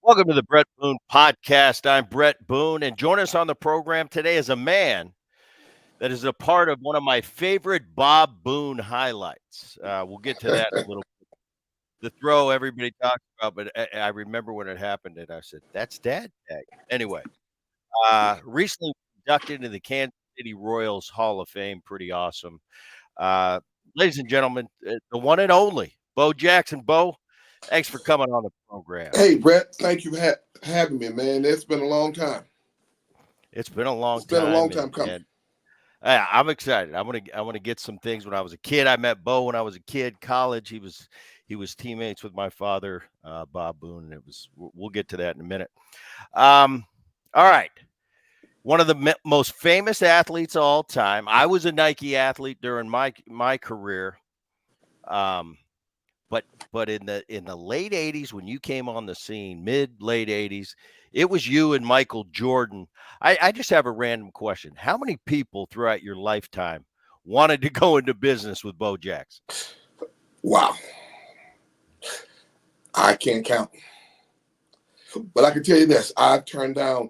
Welcome to the Bret Boone podcast. I'm Bret Boone, and join us on the program today is a man that is a part of one of my favorite Bob Boone highlights. We'll get to that in a little bit. The throw everybody talks about, but I remember when it happened, and I said, "That's Dad Tag." Anyway, recently inducted into the Kansas City Royals Hall of Fame. Pretty awesome. Uh, Ladies and gentlemen, the one and only Bo Jackson. Bo, thanks for coming on the program. Hey, Brett, thank you for having me, man. It's been a long time. It's been a long It's been a long time, time and coming. I'm excited. I want to get some things. When I was a kid, I met Bo when I was a kid. College, he was teammates with my father, Bob Boone, and it was. We'll get to that in a minute. Um, all right. One of the most famous athletes of all time. I was a Nike athlete during my career. Um, but in the late 80s, when you came on the scene, mid late 80s, it was you and Michael Jordan. I just have a random question. How many people throughout your lifetime wanted to go into business with Bo Jackson? Wow. I can't count. But I can tell you this. I've turned down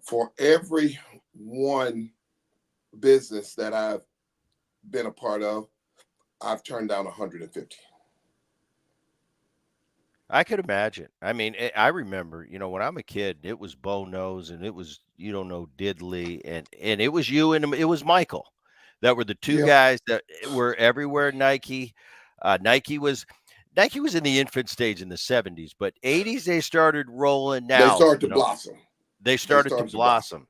for every one business that I've been a part of, I've turned down 150. I could imagine. I mean, I remember, when I'm a kid, it was Bo Knows and it was you don't know Diddley and it was you and it was Michael that were the two Yeah. guys that were everywhere. Nike, Nike was in the infant stage in the 70s, but 80s they started rolling. They Now, started to blossom. they They started to started to blossom. blossom.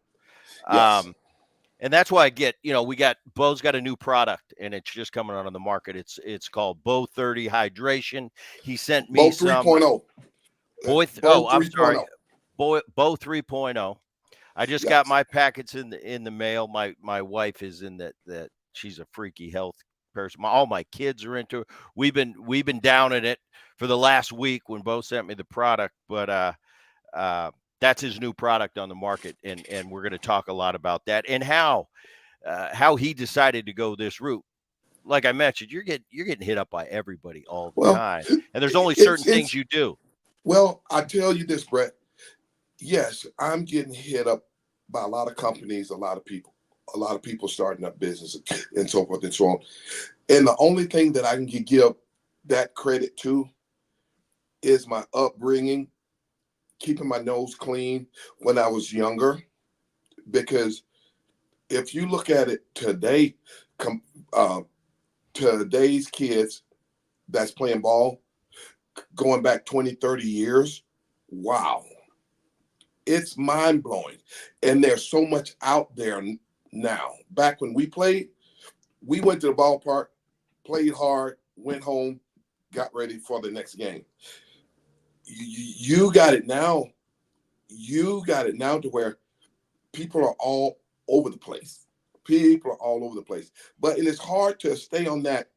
Yes. Um, and that's why I get, Bo's got a new product and it's just coming out on the market. It's called Bo 30 Hydration. He sent me Bo some. 3.0. Bo I'm sorry. 3.0. Bo 3.0. I just got Yes. my packets in the mail. My wife is in that she's a freaky health person. All my kids are into it. We've been down in it for the last week when Bo sent me the product, but uh that's his new product on the market, and we're going to talk a lot about that and how he decided to go this route. Like I mentioned, you're getting hit up by everybody all the Well, time, and there's only certain things it's you do. well, I tell you this, Brett. Yes, I'm getting hit up by a lot of companies, a lot of people starting up business and so forth and so on. And the only thing that I can give that credit to is my upbringing, keeping my nose clean when I was younger. Because if you look at it today, com, uh, today's kids that's playing ball, going back 20, 30 years, wow, it's mind blowing. And there's so much out there now. Back when we played, we went to the ballpark, played hard, went home, got ready for the next game. You got it now. You got it now to where people are all over the place. People are all over the place. But it is hard to stay on that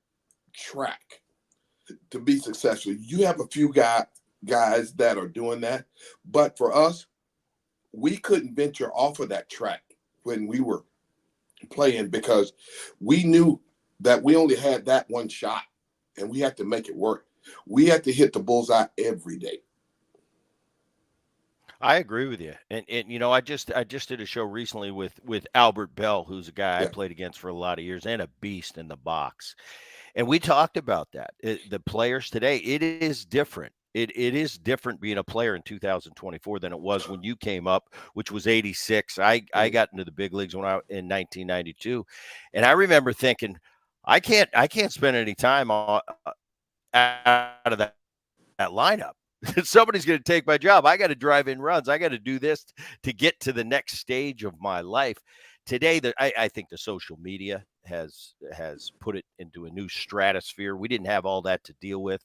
track to be successful. You have a few guys that are doing that. But for us, we couldn't venture off of that track when we were playing because we knew that we only had that one shot and we had to make it work. We had to hit the bullseye every day. I agree with you. And I just did a show recently with Albert Bell, who's a guy I Yeah, played against for a lot of years and a beast in the box. And we talked about that. The players today, it is different. It is different being a player in 2024 than it was when you came up, which was 86. I mhm. got into the big leagues when I in 1992. And I remember thinking I can't spend any time out of that lineup. Somebody's going to take my job. I got to drive in runs. I got to do this to get to the next stage of my life. Today, I think the social media has put it into a new stratosphere. We didn't have all that to deal with,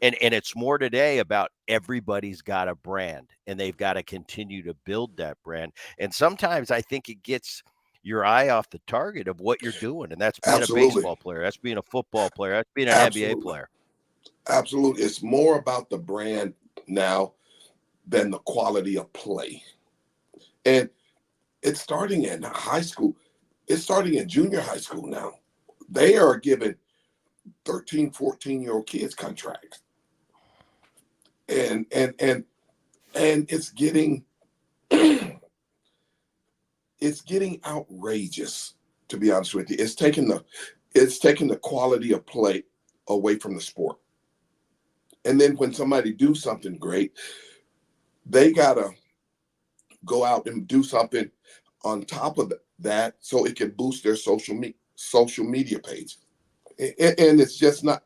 and it's more today about everybody's got a brand, and they've got to continue to build that brand. And sometimes I think it gets your eye off the target of what you're doing, and that's being a Absolutely. baseball player, that's being a football player, that's being an NBA Absolutely. player. Absolutely. It's more about the brand now than the quality of play. And it's starting in high school. It's starting in junior high school now. They are giving 13, 14-year-old kids contracts. And and it's getting outrageous, to be honest with you. It's taking the quality of play away from the sport. And then when somebody do something great, they gotta go out and do something on top of that so it can boost their social media page. And it's just not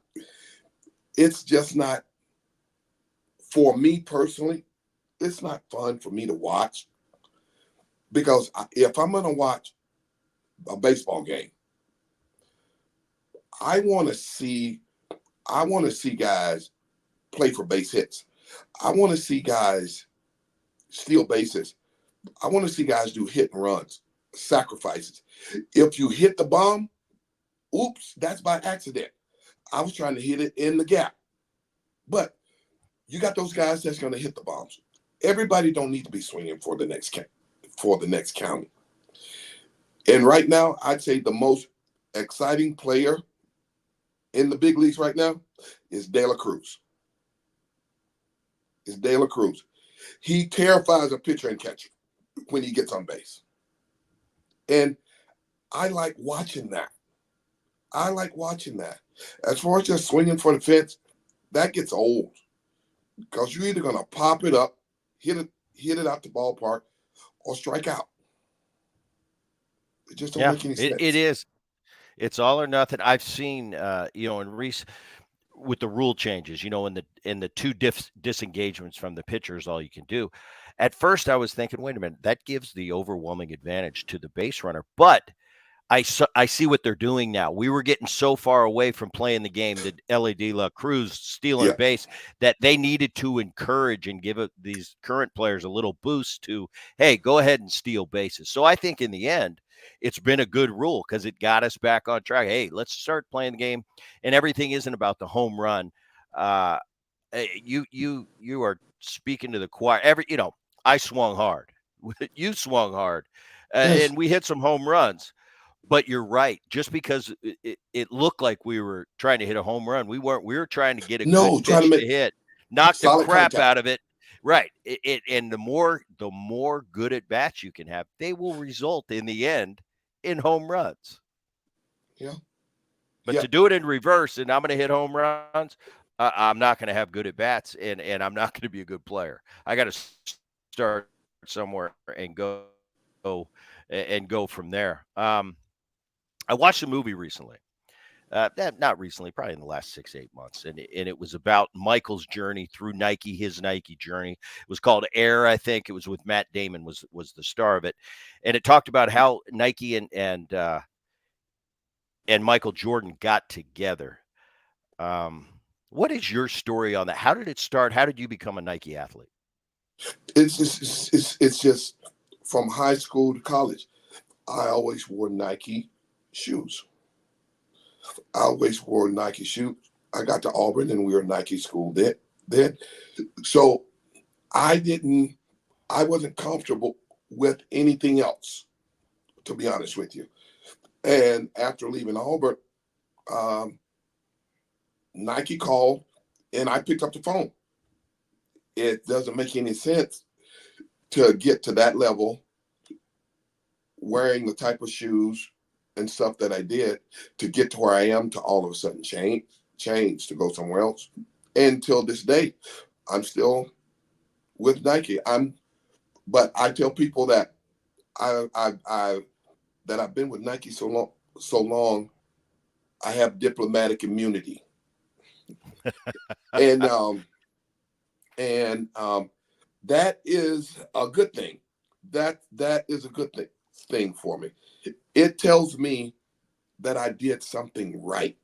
for me personally. It's not fun for me to watch because if I'm gonna watch a baseball game, I want to see I want to see guys play for base hits. I want to see guys steal bases. I want to see guys do hit and runs, sacrifices. If you hit the bomb, oops, that's by accident. I was trying to hit it in the gap. But you got those guys that's going to hit the bombs. Everybody don't need to be swinging for the next county. And right now, I'd say the most exciting player in the big leagues right now is De La Cruz. Is De La Cruz. He terrifies a pitcher and catcher when he gets on base. And I like watching that. I like watching that. As far as just swinging for the fence, that gets old because you're either going to pop it up, hit it out the ballpark, or strike out. It just don't Yeah, make any it sense. is. It's all or nothing. I've seen, in with the rule changes, in the two disengagements from the pitcher is all you can do. At first, I was thinking, wait a minute, that gives the overwhelming advantage to the base runner. But I see what they're doing now. We were getting so far away from playing the game, the LED La Cruz stealing a Yeah. base, that they needed to encourage and give these current players a little boost to, hey, go ahead and steal bases. So I think in the end, it's been a good rule because it got us back on track. Hey, let's start playing the game, and everything isn't about the home run. Uh, you are speaking to the choir. I swung hard. You swung hard, Yes. and we hit some home runs. But you're right. Just because it looked like we were trying to hit a home run, we weren't. We were trying to get a good No, trying to pitch to make hit, knock the solid crap contact. out of it. Right. And the more good at bats you can have, they will result in the end in home runs. Yeah. But Yeah. to do it in reverse, and I'm going to hit home runs, I'm not going to have good at bats, and I'm not going to be a good player. I got to start somewhere and go from there. I watched a movie recently. Not recently, probably in the last 6 8 months, and it was about Michael's journey through Nike, his Nike journey. It was called Air, I think. It was with Matt Damon was the star of it, and it talked about how Nike and Michael Jordan got together. Um, what is your story on that? How did it start? How did you become a Nike athlete? It's just from high school to college. I always wore Nike shoes. I always wore Nike shoes. I got to Auburn and we were Nike school then. So I didn't I wasn't comfortable with anything else, to be honest with you. And after leaving Auburn, um, Nike called and I picked up the phone. It doesn't make any sense to get to that level wearing the type of shoes and stuff that I did to get to where I am to all of a sudden change to go somewhere else. Until this day, I'm still with Nike. But I tell people that I that I've been with Nike so long. I have diplomatic immunity, and and that is a good thing. That is a good thing for me. It tells me that I did something right.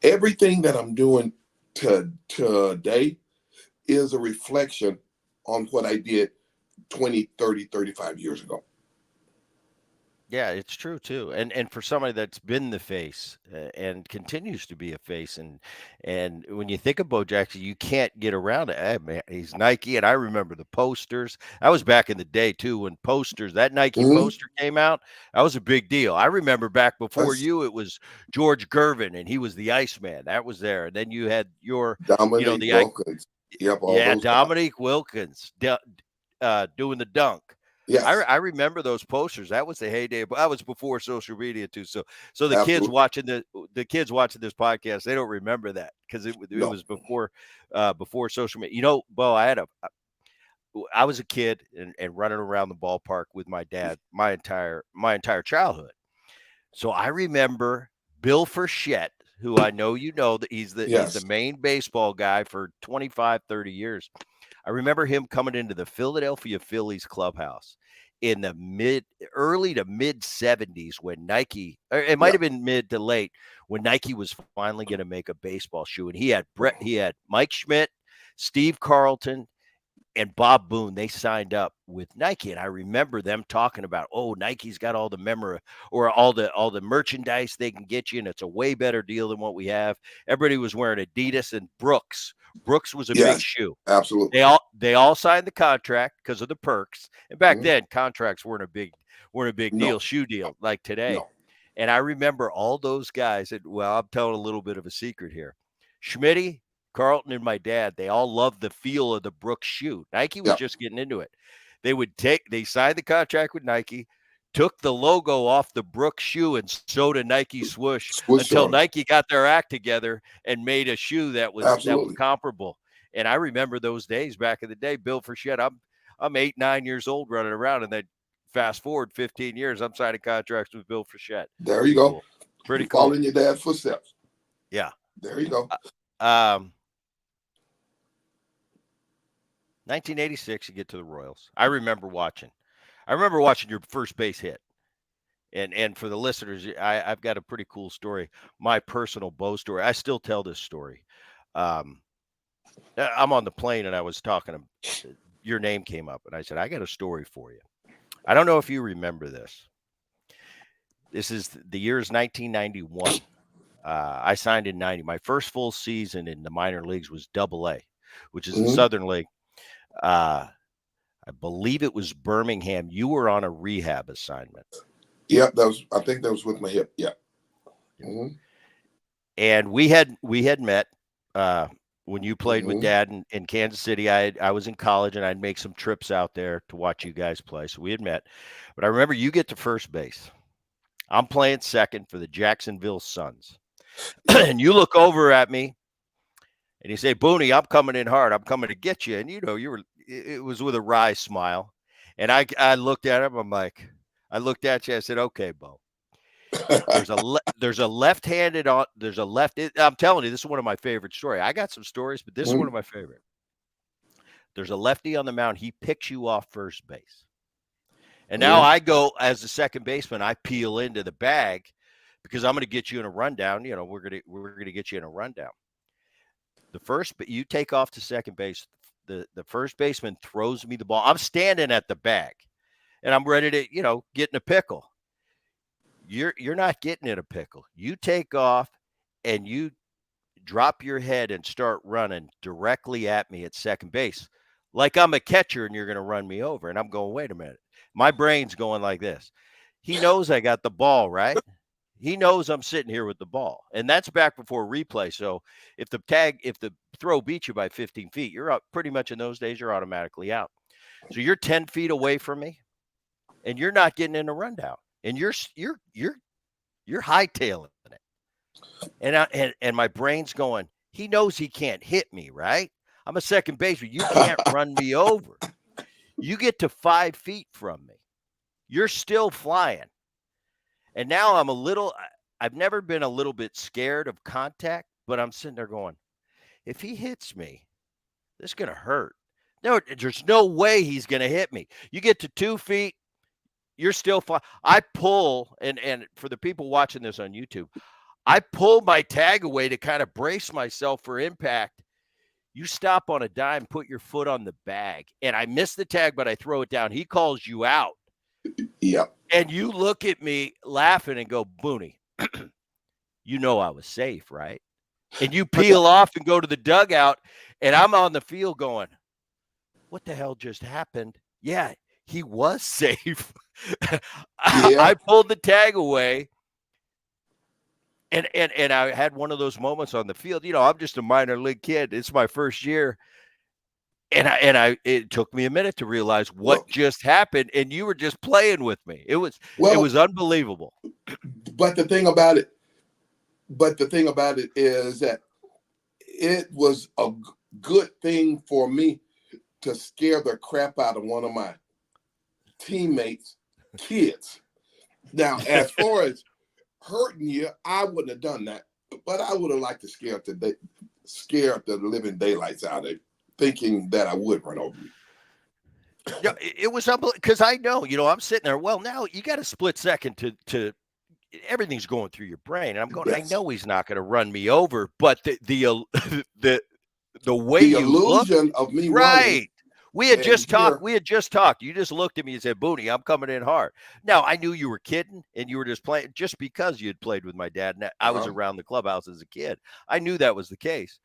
Everything that I'm doing today is a reflection on what I did 20, 30, 35 years ago. Yeah, it's true too. And for somebody that's been the face and continues to be a face, and when you think of Bo Jackson, you can't get around it. Man, he's Nike, and I remember the posters. I was back in the day too when that Nike Mm-hmm. poster came out. That was a big deal. I remember back before That's you, it was George Gervin, and he was the Iceman. That was there. And then you had Dominique the Wilkins. Yep, all Yeah, those guys. Dominique Wilkins doing the dunk. Yes, I remember those posters. That was the heyday. But that was before social media too. So absolutely. the kids watching this podcast, they don't remember that because it No. was before social media. Bo, I was a kid and running around the ballpark with my dad my entire childhood. So I remember Bill Frechette, who I know that he's the Yes. main baseball guy for 25, 30 years. I remember him coming into the Philadelphia Phillies clubhouse in the early to mid 70s when Nike, or it might Yep. have been mid to late, when Nike was finally going to make a baseball shoe. And he had Mike Schmidt, Steve Carlton, and Bob Boone. They signed up with Nike, and I remember them talking about, oh, Nike's got all the memory or all the merchandise they can get you, and it's a way better deal than what we have. Everybody was wearing Adidas and Brooks. Brooks was a big Yes. shoe. Absolutely. They all signed the contract because of the perks. And back Mhm. then, contracts weren't a big No. deal, shoe No. deal like today. No. And I remember all those guys. And well, I'm telling a little bit of a secret here. Schmitty, Carlton, and my dad, they all loved the feel of the Brooks shoe. Nike was Yep. just getting into it. They signed the contract with Nike, took the logo off the Brooks shoe and sewed a Nike swoosh Switch until on it. Nike got their act together and made a shoe that was Absolutely. comparable. And I remember those days back in the day. Bill Frechette, I'm 8, 9 years old running around, and then fast forward 15 years, I'm signing contracts with Bill Frechette. There you Pretty go. cool. Pretty You cool. following your dad's footsteps. Yeah. There you go. Um, 1986, you get to the Royals. I remember watching. Your first base hit. And for the listeners, I've got a pretty cool story. My personal Bo story. I still tell this story. Um, I'm on the plane and I was talking. Your name came up, and I said, I got a story for you. I don't know if you remember this. This is the year is 1991. I signed in 90. My first full season in the minor leagues was Double A, which is the Hmm. Southern League. Uh, I believe it was Birmingham. You were on a rehab assignment. Yep. I think that was with my hip. Yeah. Hmm. And we had met when you played with Hmm. Dad in Kansas City. I was in college and I'd make some trips out there to watch you guys play. So we had met. But I remember you get to first base. I'm playing second for the Jacksonville Suns. Yep. And you look over at me and you say, Booney, I'm coming in hard. I'm coming to get you. And it was with a wry smile. And I looked at him. I looked at you. I said, okay, Bo. There's a left-handed on there's a left. I'm telling you, this is one of my favorite stories. I got some stories, but this is one Mhm. of my favorite. There's a lefty on the mound. He picks you off first base, and now Mhm. I go as the second baseman. I peel into the bag because I'm going to get you in a rundown. We're gonna get you in a rundown. But you take off to second base. The first baseman throws me the ball. I'm standing at the bag, and I'm ready to get in a pickle. You're not getting in a pickle. You take off and you drop your head and start running directly at me at second base, like I'm a catcher and you're going to run me over. And I'm going, wait a minute. My brain's going like this. He knows I got the ball, right? He knows I'm sitting here with the ball. And that's back before replay. So if the throw beats you by 15 feet, you're up pretty much in those days, you're automatically out. So you're 10 feet away from me and you're not getting in a rundown. And you're hightailing it. And my brain's going, he knows he can't hit me, right? I'm a second baseman. You can't run me over. You get to 5 feet from me. You're still flying. And now I've never been a little bit scared of contact, but I'm sitting there going, if he hits me, this is going to hurt. No, there's no way he's going to hit me. You get to 2 feet, you're still flying. I pull, and for the people watching this on YouTube, I pull my tag away to kind of brace myself for impact. You stop on a dime, put your foot on the bag, and I miss the tag, but I throw it down. He calls you out, Yep. and you look at me laughing and go, Booney, you know I was safe, right? And you Oh, yeah. peel off and go to the dugout, and I'm on the field going, what the hell just happened? Yeah, he was safe. Yeah. I pulled the tag away. And I had one of those moments on the field. I'm just a minor league kid. It's my first year. And it took me a minute to realize what Well, just happened, and you were just playing with me. It well, was unbelievable. but the thing about it, is that it was a good thing for me to scare the crap out of one of my teammates' kids. Now, as far as hurting you, I wouldn't have done that, but I would have liked to scare the living daylights out of it, thinking that I would run over you. Yeah, it was unbelievable because I know, I'm sitting there. Well, now you got a split second to everything's going through your brain, and I'm going. I Yes. know he's not going to run me over, but the the way The you look, illusion of me running right? We had and just talked. here, We had just talked. You just looked at me and said, "Booney, I'm coming in hard." Now I knew you were kidding, and you were just playing just because you had played with my dad, and I was uh-huh, around the clubhouse as a kid. I knew that was the case.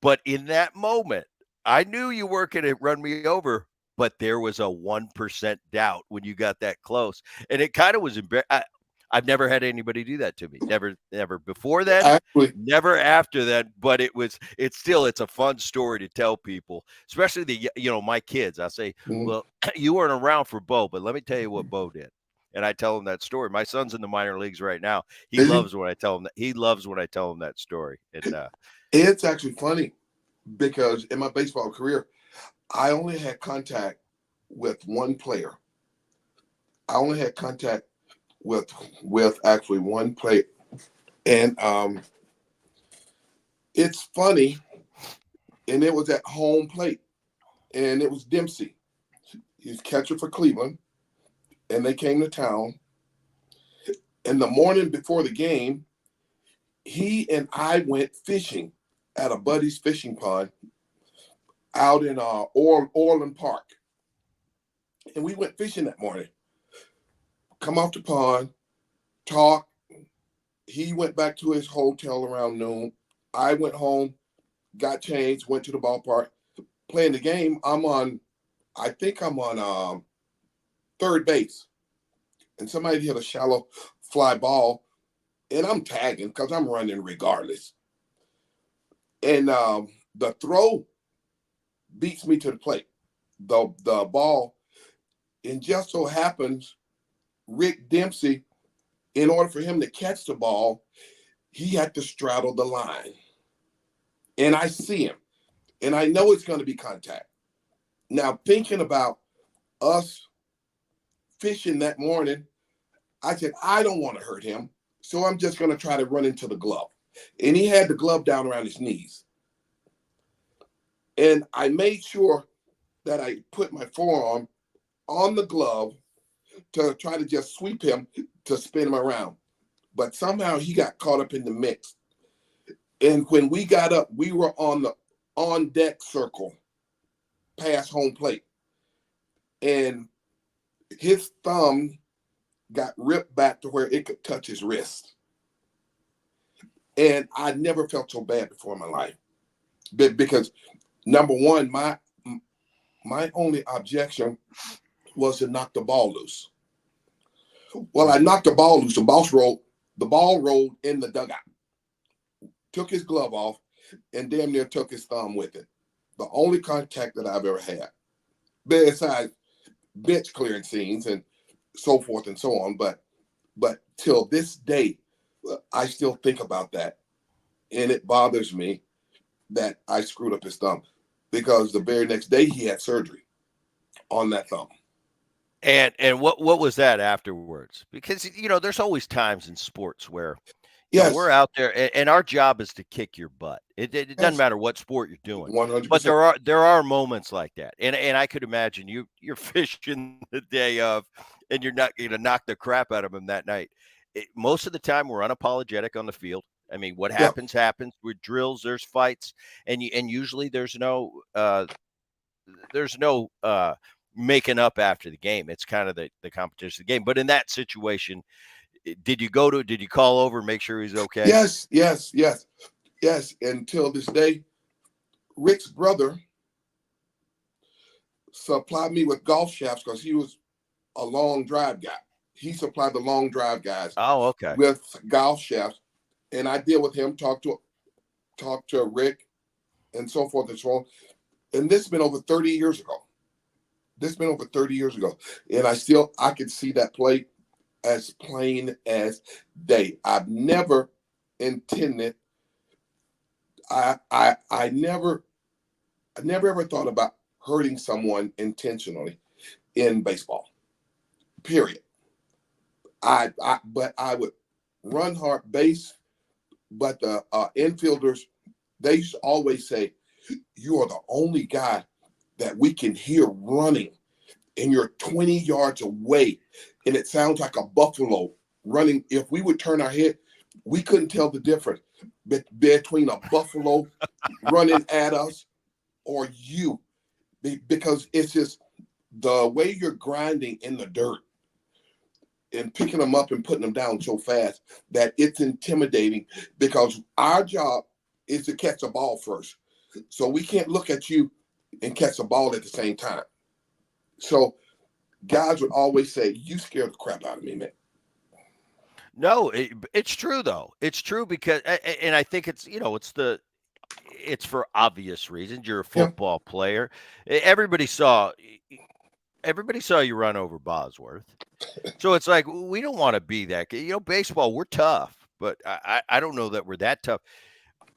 But in that moment, I knew you weren't going to run me over, but there was a 1% doubt when you got that close. And it kind of was embarrassing. I've never had anybody do that to me. Never, never before then, actually, never after that. But it's a fun story to tell people, especially my kids. I say, mm, well, you weren't around for Bo, but let me tell you what Bo did. And I tell him that story. My son's in the minor leagues right now. He is it? loves when I tell him that. He loves when I tell him that story. And It's actually funny because in my baseball career, I only had contact with one player. I only had contact with actually one player, and it's funny, and it was at home plate, and it was Dempsey. He's catcher for Cleveland, and they came to town. In the morning before the game, he and I went fishing at a buddy's fishing pond out in Orland Park, and we went fishing that morning. Come off the pond, talk. He went back to his hotel around noon. I went home, got changed, went to the ballpark, playing the game. I think I'm on third base, and somebody hit a shallow fly ball, and I'm tagging because I'm running regardless. And the throw beats me to the plate. The ball, and just so happens, Rick Dempsey, in order for him to catch the ball, he had to straddle the line. And I see him, and I know it's going to be contact. Now, thinking about us fishing that morning, I said, I don't want to hurt him. So I'm just going to try to run into the glove. And he had the glove down around his knees. And I made sure that I put my forearm on the glove to try to just sweep him to spin him around. But somehow he got caught up in the mix. And when we got up, we were on the on deck circle past home plate. And his thumb got ripped back to where it could touch his wrist. And I never felt so bad before in my life. Because number one, my only objection was to knock the ball loose. Well, I knocked the ball loose. The ball rolled in the dugout, took his glove off, and damn near took his thumb with it. The only contact that I've ever had, besides bench clearing scenes and so forth and so on. But till this day, I still think about that, and it bothers me that I screwed up his thumb because the very next day he had surgery on that thumb. And what was that afterwards? Because there's always times in sports where we're Yes, out there and our job is to kick your butt. It doesn't yes, matter what sport you're doing, but 100%. there are moments like that. And I could imagine you're fishing the day of, and you're not going to knock the crap out of him that night. Most of the time, we're unapologetic on the field. I mean, what Yeah, happens happens. With drills, there's fights, and usually there's no making up after the game. It's kind of the competition of the game. But in that situation, did you call over, make sure he's okay? yes, yes, yes, yes. Until this day, Rick's brother supplied me with golf shafts because he was a long drive guy. He supplied the long drive guys Oh, okay. with golf shafts, and I deal with him, talk to Rick, and so forth and so on. And this has been over 30 years ago. This has been over 30 years ago. And I could see that play as plain as day. I've never intended, I never ever thought about hurting someone intentionally in baseball, period. But I would run hard base, but the infielders, they used to always say, you are the only guy that we can hear running, and you're 20 yards away, and it sounds like a buffalo running. If we would turn our head, we couldn't tell the difference between a buffalo running at us or you, because it's just the way you're grinding in the dirt and picking them up and putting them down so fast that it's intimidating, because our job is to catch the ball first. So we can't look at you and catch the ball at the same time. So guys would always say, you scared the crap out of me, man. No, it's true though. It's true because, and I think it's for obvious reasons. You're a Yeah. football player. Everybody saw you run over Bosworth. So it's like we don't want to be that. Baseball, we're tough, but I don't know that we're that tough.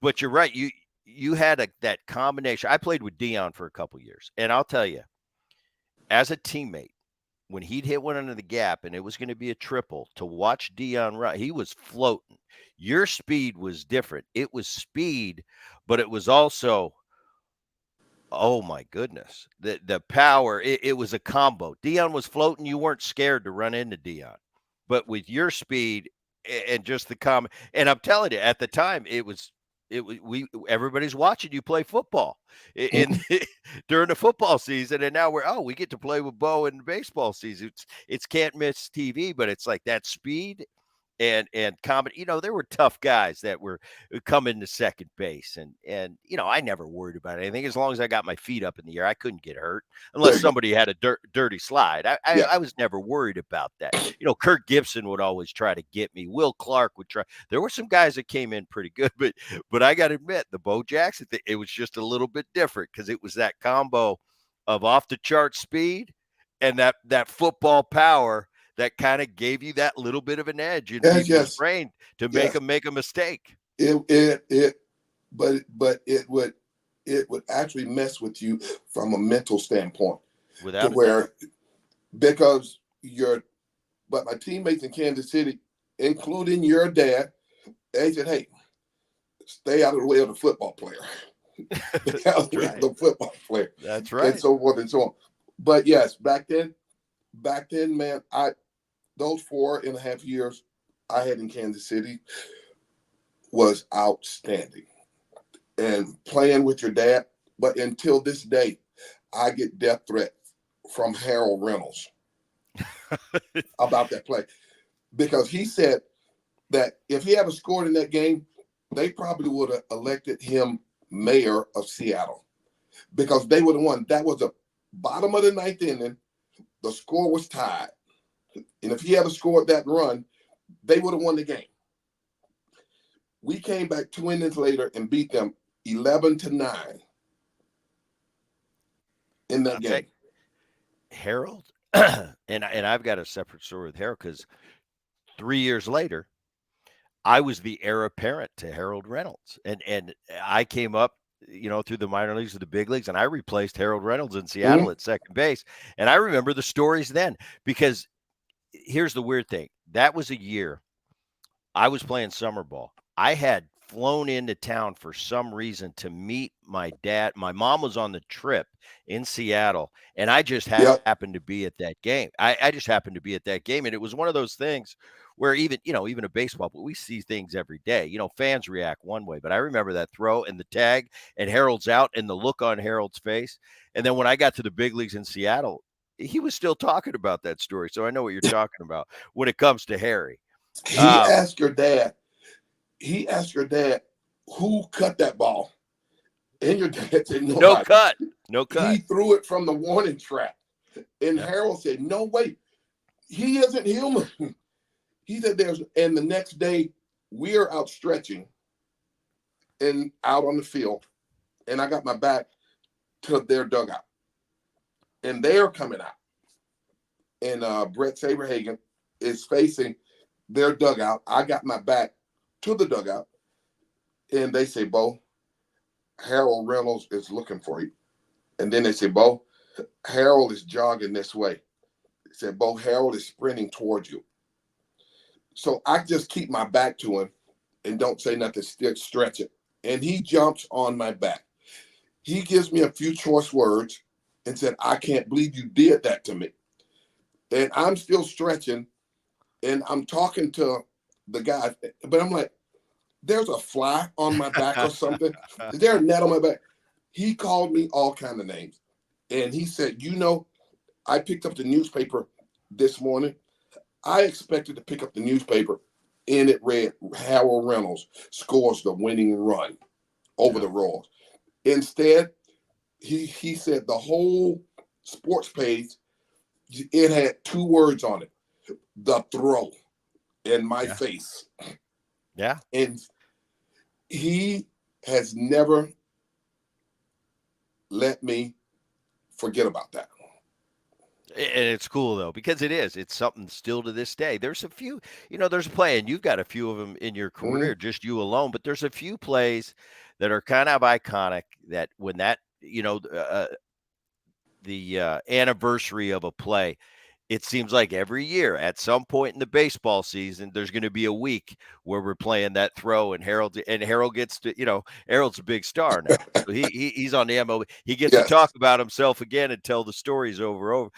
But you're right. You had that combination. I played with Dion for a couple years, and I'll tell you, as a teammate, when he'd hit one under the gap and it was going to be a triple, to watch Dion run, he was floating. Your speed was different. It was speed, but it was also, oh my goodness, the power. It was a combo. Dion was floating. You weren't scared to run into Dion, but with your speed and just the and I'm telling you, at the time, we everybody's watching you play football in Mhm. during the football season, and now we get to play with Bo in the baseball season. It's can't miss TV, but it's like that speed and comedy. There were tough guys that were coming to second base, and I never worried about anything as long as I got my feet up in the air. I couldn't get hurt There unless you go. somebody had a dirty slide. Yeah. I was never worried about that. Kirk Gibson would always try to get me. Will Clark would try. There were some guys that came in pretty good, but I got to admit, the Bo Jackson thing, it was just a little bit different because it was that combo of off the chart speed and that football power that kind of gave you that little bit of an edge in Yes, people's yes, brain to make yes. them make a mistake. But it would actually mess with you from a mental standpoint, to Without a doubt. where, because but my teammates in Kansas City, including your dad, they said, hey, stay out of the way of the football player. Stay out of That's the way of right. the football player, That's and right. so forth and so on. But yes, back then, man, those 4.5 years I had in Kansas City was outstanding. And playing with your dad, but until this day, I get death threats from Harold Reynolds about that play, because he said that if he had scored in that game, they probably would have elected him mayor of Seattle, because they would have won. That was the bottom of the ninth inning. The score was tied. And if he had scored that run, they would have won the game. We came back 2 innings later and beat them 11-9 in that I'll tell game. you, Harold, and I've got a separate story with Harold because 3 years later, I was the heir apparent to Harold Reynolds, and I came up, through the minor leagues to the big leagues, and I replaced Harold Reynolds in Seattle Mhm. at second base, and I remember the stories then because here's the weird thing: that was a year I was playing summer ball. I had flown into town for some reason to meet my dad. My mom was on the trip in Seattle, and I just Yep. happened to be at that game. I just happened to be at that game. And it was one of those things where even a baseball, but we see things every day. Fans react one way, but I remember that throw and the tag and Harold's out and the look on Harold's face. And then when I got to the big leagues in Seattle, he was still talking about that story. So I know what you're talking about when it comes to Harry. He Um, asked your dad, he asked your dad, who cut that ball? And your dad said, No nobody. cut. No He cut. threw it from the warning track. And Yep. Harold said, no way. He isn't human. He said and the next day we are out stretching and out on the field. And I got my back to their dugout, and they are coming out. And Brett Saberhagen is facing their dugout. I got my back to the dugout, and they say, Bo, Harold Reynolds is looking for you. And then they say, Bo, Harold is jogging this way. They said, Bo, Harold is sprinting towards you. So I just keep my back to him and don't say nothing, stretch it. And he jumps on my back. He gives me a few choice words and said, I can't believe you did that to me. And I'm still stretching and I'm talking to the guy, but I'm like, there's a fly on my back or something. Is there a net on my back? He called me all kind of names. And he said, I picked up the newspaper this morning. I expected to pick up the newspaper and it read Harold Reynolds scores the winning run over Yeah. the Royals. Instead, he said the whole sports page, it had two words on it, the throw in my Yeah. face. Yeah. And he has never let me forget about that. And it's cool though because it's something still to this day. There's a few, there's a play, and you've got a few of them in your Mm, career, just you alone. But there's a few plays that are kind of iconic. That when that the anniversary of a play, it seems like every year at some point in the baseball season, there's going to be a week where we're playing that throw, and Harold gets to, Harold's a big star now, so he's on the MLB. He gets to talk yes. about himself again and tell the stories over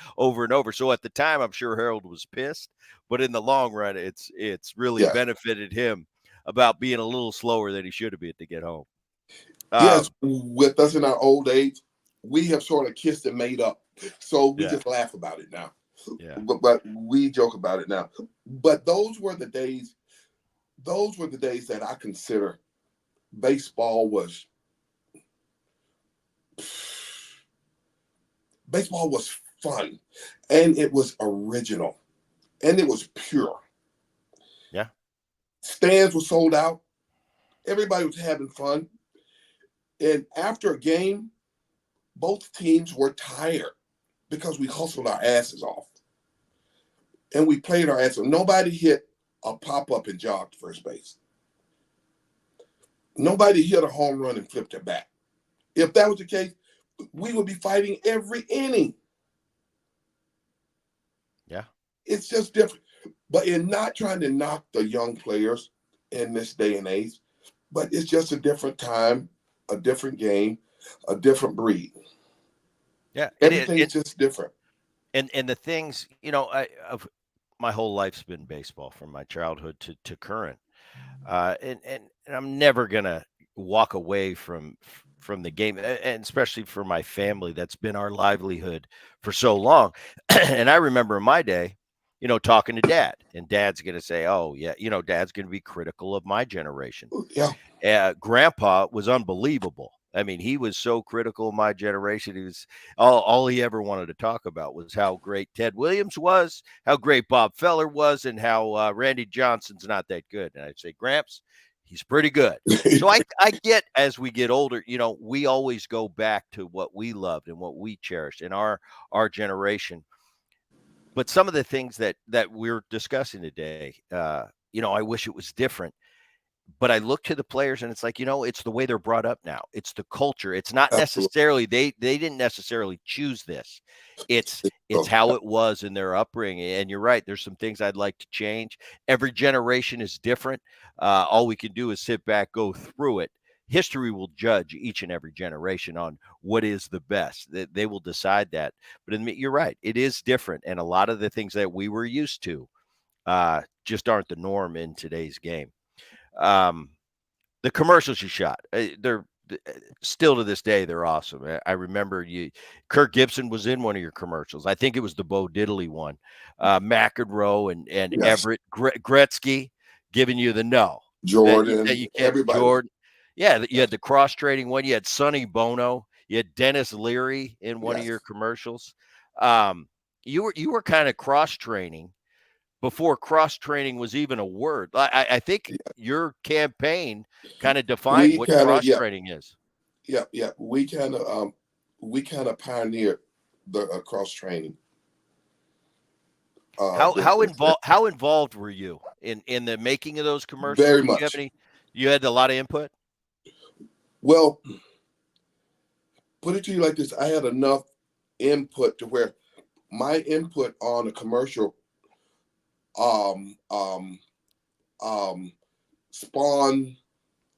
and over. So at the time, I'm sure Harold was pissed, but in the long run, it's really Yes. benefited him about being a little slower than he should have been to get home. Yes. Um, With us in our old age, we have sort of kissed and made up. So we yeah, just laugh about it now. yeah, But we joke about it now. But those were the days that I consider baseball was baseball was fun and it was original and it was pure. yeah. Stands were sold out. Everybody was having fun. And after a game, both teams were tired because we hustled our asses off and we played our asses off. Nobody hit a pop up and jogged first base. Nobody hit a home run and flipped it back. If that was the case, we would be fighting every inning. Yeah. It's just different. But in not trying to knock the young players in this day and age, but it's just a different time, a different game, a different breed. Yeah, it is. Everything's just different. And the things, of my whole life's been baseball from my childhood to current. And I'm never gonna walk away from the game, and especially for my family, that's been our livelihood for so long. And I remember in my day, talking to dad, and dad's gonna say, "Oh yeah, dad's gonna be critical of my generation." Yeah. Grandpa was unbelievable. I mean, he was so critical of my generation. He was all he ever wanted to talk about was how great Ted Williams was, how great Bob Feller was, and how Randy Johnson's not that good. And I'd say, Gramps, he's pretty good. So I get as we get older, we always go back to what we loved and what we cherished in our generation. But some of the things that we're discussing today, I wish it was different, but I look to the players and it's like, it's the way they're brought up now. It's the culture. It's not Absolutely. necessarily they didn't necessarily choose this. It's So, how it was in their upbringing. And you're right. There's some things I'd like to change. Every generation is different. All we can do is sit back, go through it. History will judge each and every generation on what is the best. They will decide that. But you're right. It is different, and a lot of the things that we were used to just aren't the norm in today's game. Um, the commercials you shot, they're still to this day they're awesome. I remember Kirk Gibson was in one of your commercials. I think it was the Bo Diddley one. McEnroe and yes. Everett Gretzky giving you the no that Jordan, you can't. everybody was. Jordan, yeah, you Yes. had the cross trading one. You had Sonny Bono. You had Dennis Leary in one of Yes. your commercials. Um, you were kind of cross training before cross training was even a word. I think your campaign kind of defined We what kind of, cross yeah, training is. yeah, yeah. We kind of we kind of pioneered the cross training How business. involved were you in the making of those commercials? Very Did you have much. any? You had a lot of input. Well, put it to you like this: I had enough input to where my input on a commercial um um um spawned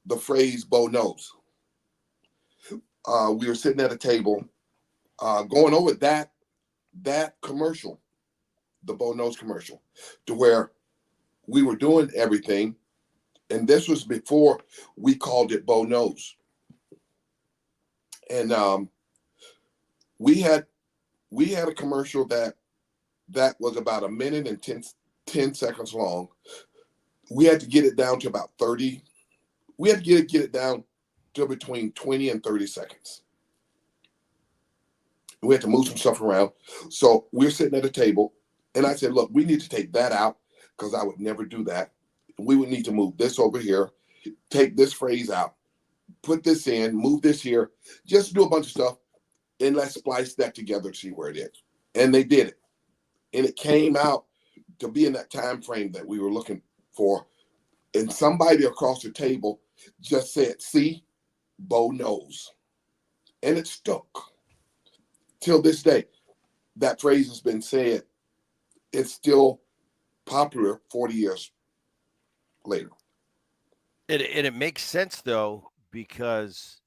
the phrase "Bo knows." We were sitting at a table, going over that commercial, the Bo knows commercial, to where we were doing everything, and this was before we called it Bo knows, and we had we had a commercial that was about a minute and 10 seconds long. We had to get it down to about 30. We had to get it down to between 20 and 30 seconds. We had to move some stuff around. So we're sitting at a table, and I said, look, we need to take that out because I would never do that. We would need to move this over here, take this phrase out, put this in, move this here, just do a bunch of stuff, and let's splice that together to see where it is. And they did it. And it came out to be in that time frame that we were looking for. And somebody across the table just said, see, Bo knows. And it stuck. Till this day, that phrase has been said. It's still popular 40 years later. And it makes sense though because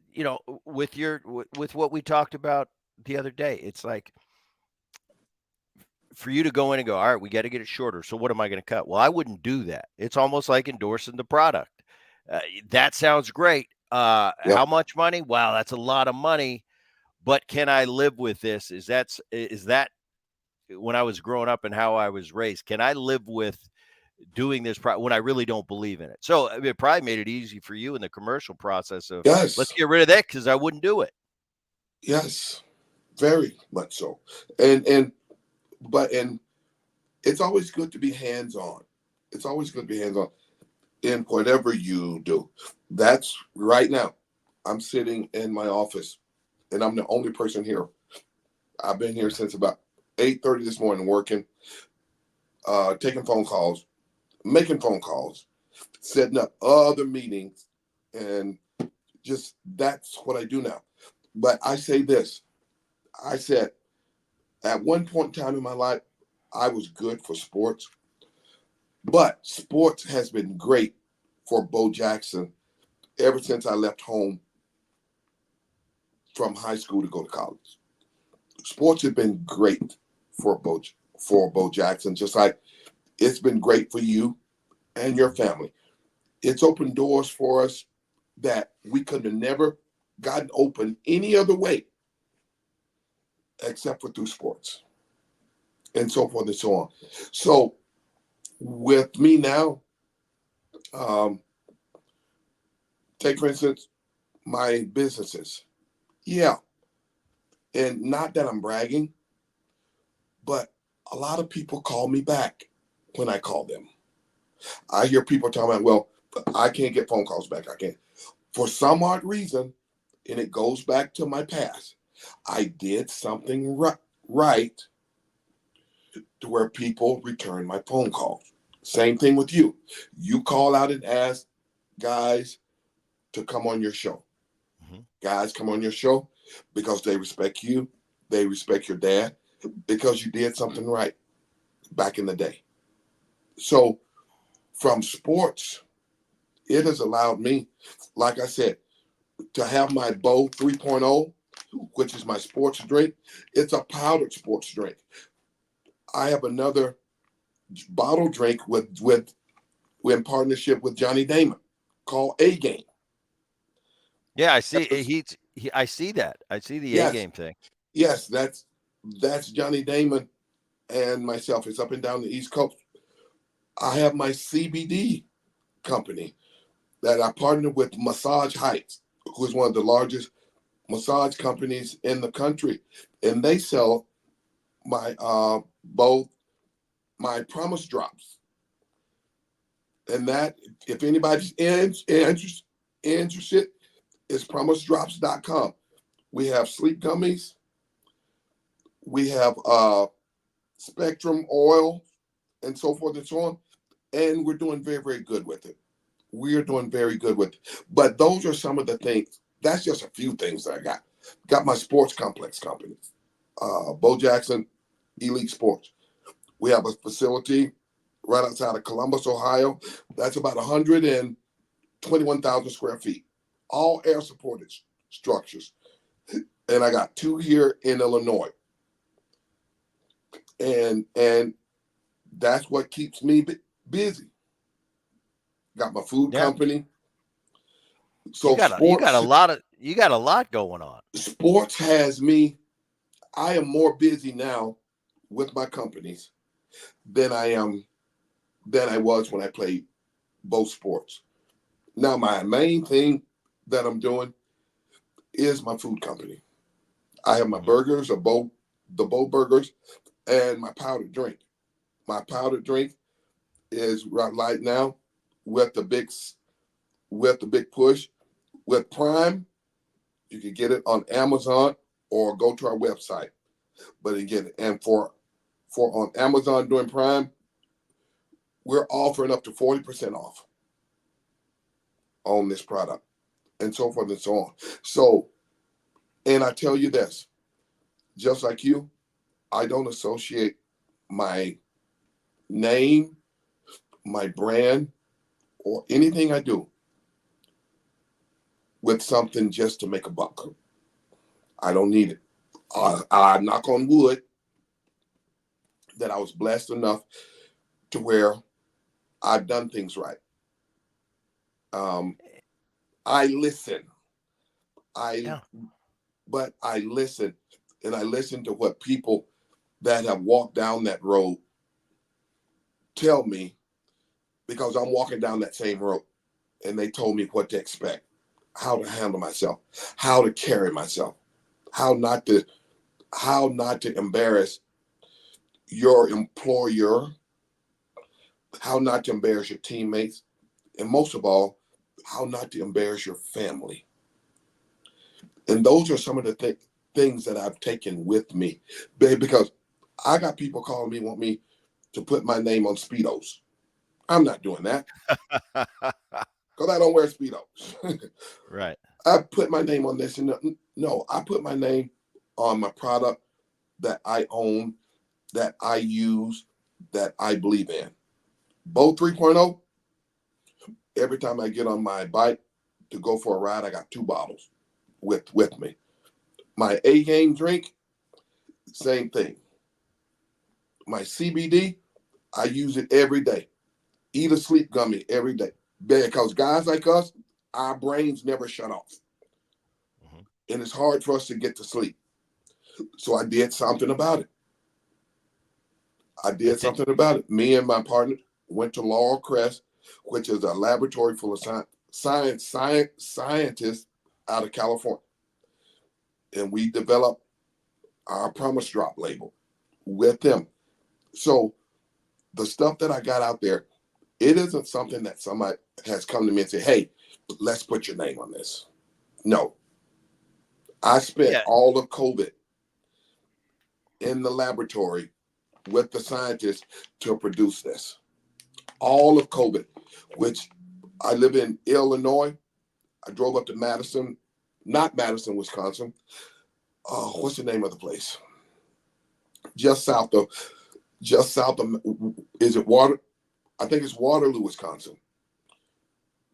with what we talked about the other day, it's like for you to go in and go, all right, we got to get it shorter. So what am I going to cut? Well, I wouldn't do that. It's almost like endorsing the product. That sounds great. How Yep. much money? Wow, that's a lot of money. But can I live with this? Is that when I was growing up and how I was raised? Can I live with doing this when I really don't believe in it? So it probably made it easy for you in the commercial process of let's Yes. get rid of that because I wouldn't do it. Yes. Very much so. And it's always good to be hands on. It's always good to be hands on in whatever you do. That's right now. I'm sitting in my office, and I'm the only person here. I've been here since about 8:30 this morning, working, taking phone calls, making phone calls, setting up other meetings, and just that's what I do now. But I say this: I said at one point in time in my life, I was good for sports, but sports has been great for Bo Jackson ever since I left home from high school to go to college. Sports have been great for Bo Jackson, just like it's been great for you and your family. It's opened doors for us that we could have never gotten open any other way except for through sports and so forth and so on. So with me now, um, take for instance my businesses. Yeah, and not that I'm bragging, but a lot of people call me back when I call them. I hear people talking about, well, I can't get phone calls back. I can't. For some odd reason, and it goes back to my past, I did something right to where people return my phone calls. Same thing with you. You call out and ask guys to come on your show. Mhm. Guys come on your show because they respect you. They respect your dad because you did something right back in the day. So from sports, it has allowed me, like I said, to have my Bow 3.0, which is my sports drink. It's a powdered sports drink. I have another bottle drink with in partnership with Johnny Damon called A Game. Yeah, I see. I see that. I see the A Yes, game thing. yes, that's Johnny Damon and myself. It's up and down the East Coast. I have my CBD company that I partnered with Massage Heights, who is one of the largest massage companies in the country, and they sell my both my Promise Drops, and that if anybody's interested, is PromiseDrops.com. We have sleep gummies. We have spectrum oil and so forth and so on. And we're doing very, very good with it. We are doing very good with it. But those are some of the things. That's just a few things that I got. Got my sports complex company, Bo Jackson Elite Sports. We have a facility right outside of Columbus, Ohio. That's about 121,000 square feet, all air supported structures. And I got two here in Illinois. And that's what keeps me busy. Got my food Yeah. company. So You got a sports lot of you got a lot going on. sports has me. I am more busy now with my companies than I was when I played both sports. Now my main thing that I'm doing is my food company. I have my Mhm. burgers, the Bo burgers, and my powdered drink. My powdered drink is right now with the big with the big push with Prime. You can get it on Amazon or go to our website. But again, and for on Amazon doing Prime, we're offering up to 40% off on this product and so forth and so on. So, and I tell you this, just like you, I don't associate my name, my brand, or anything I do with something just to make a buck. I don't need it. I knock on wood that I was blessed enough to where I've done things right. Um, I listen. I Yeah. but I listen, and I listen to what people that have walked down that road tell me because I'm walking down that same road, and they told me what to expect, how to handle myself, how to carry myself, how not to how not to embarrass your employer, how not to embarrass your teammates, and most of all, how not to embarrass your family. And those are some of the things that I've taken with me, because I got people calling me, want me to put my name on Speedos. I'm not doing that because I don't wear Speedos. Right. I put my name on this, and no, I put my name on my product that I own, that I use, that I believe in. Boat 3.0, every time I get on my bike to go for a ride, I got two bottles with me. My A game drink, same thing. My CBD, I use it every day. Eat a sleep gummy every day. Because guys like us, our brains never shut off. Mhm. And it's hard for us to get to sleep. So I did something about it. I did That's it. something about it. Me and my partner went to Laurel Crest, which is a laboratory full of scientists out of California. And we developed our Promise Drop label with them. So the stuff that I got out there, it isn't something that somebody has come to me and said, hey, let's put your name on this. No, I spent Yeah. all of COVID in the laboratory with the scientists to produce this. All of COVID, which I live in Illinois. I drove up to Madison, not Madison, Wisconsin. What's the name of the place? Just south of, just south of, is it Water? I think it's Waterloo, Wisconsin.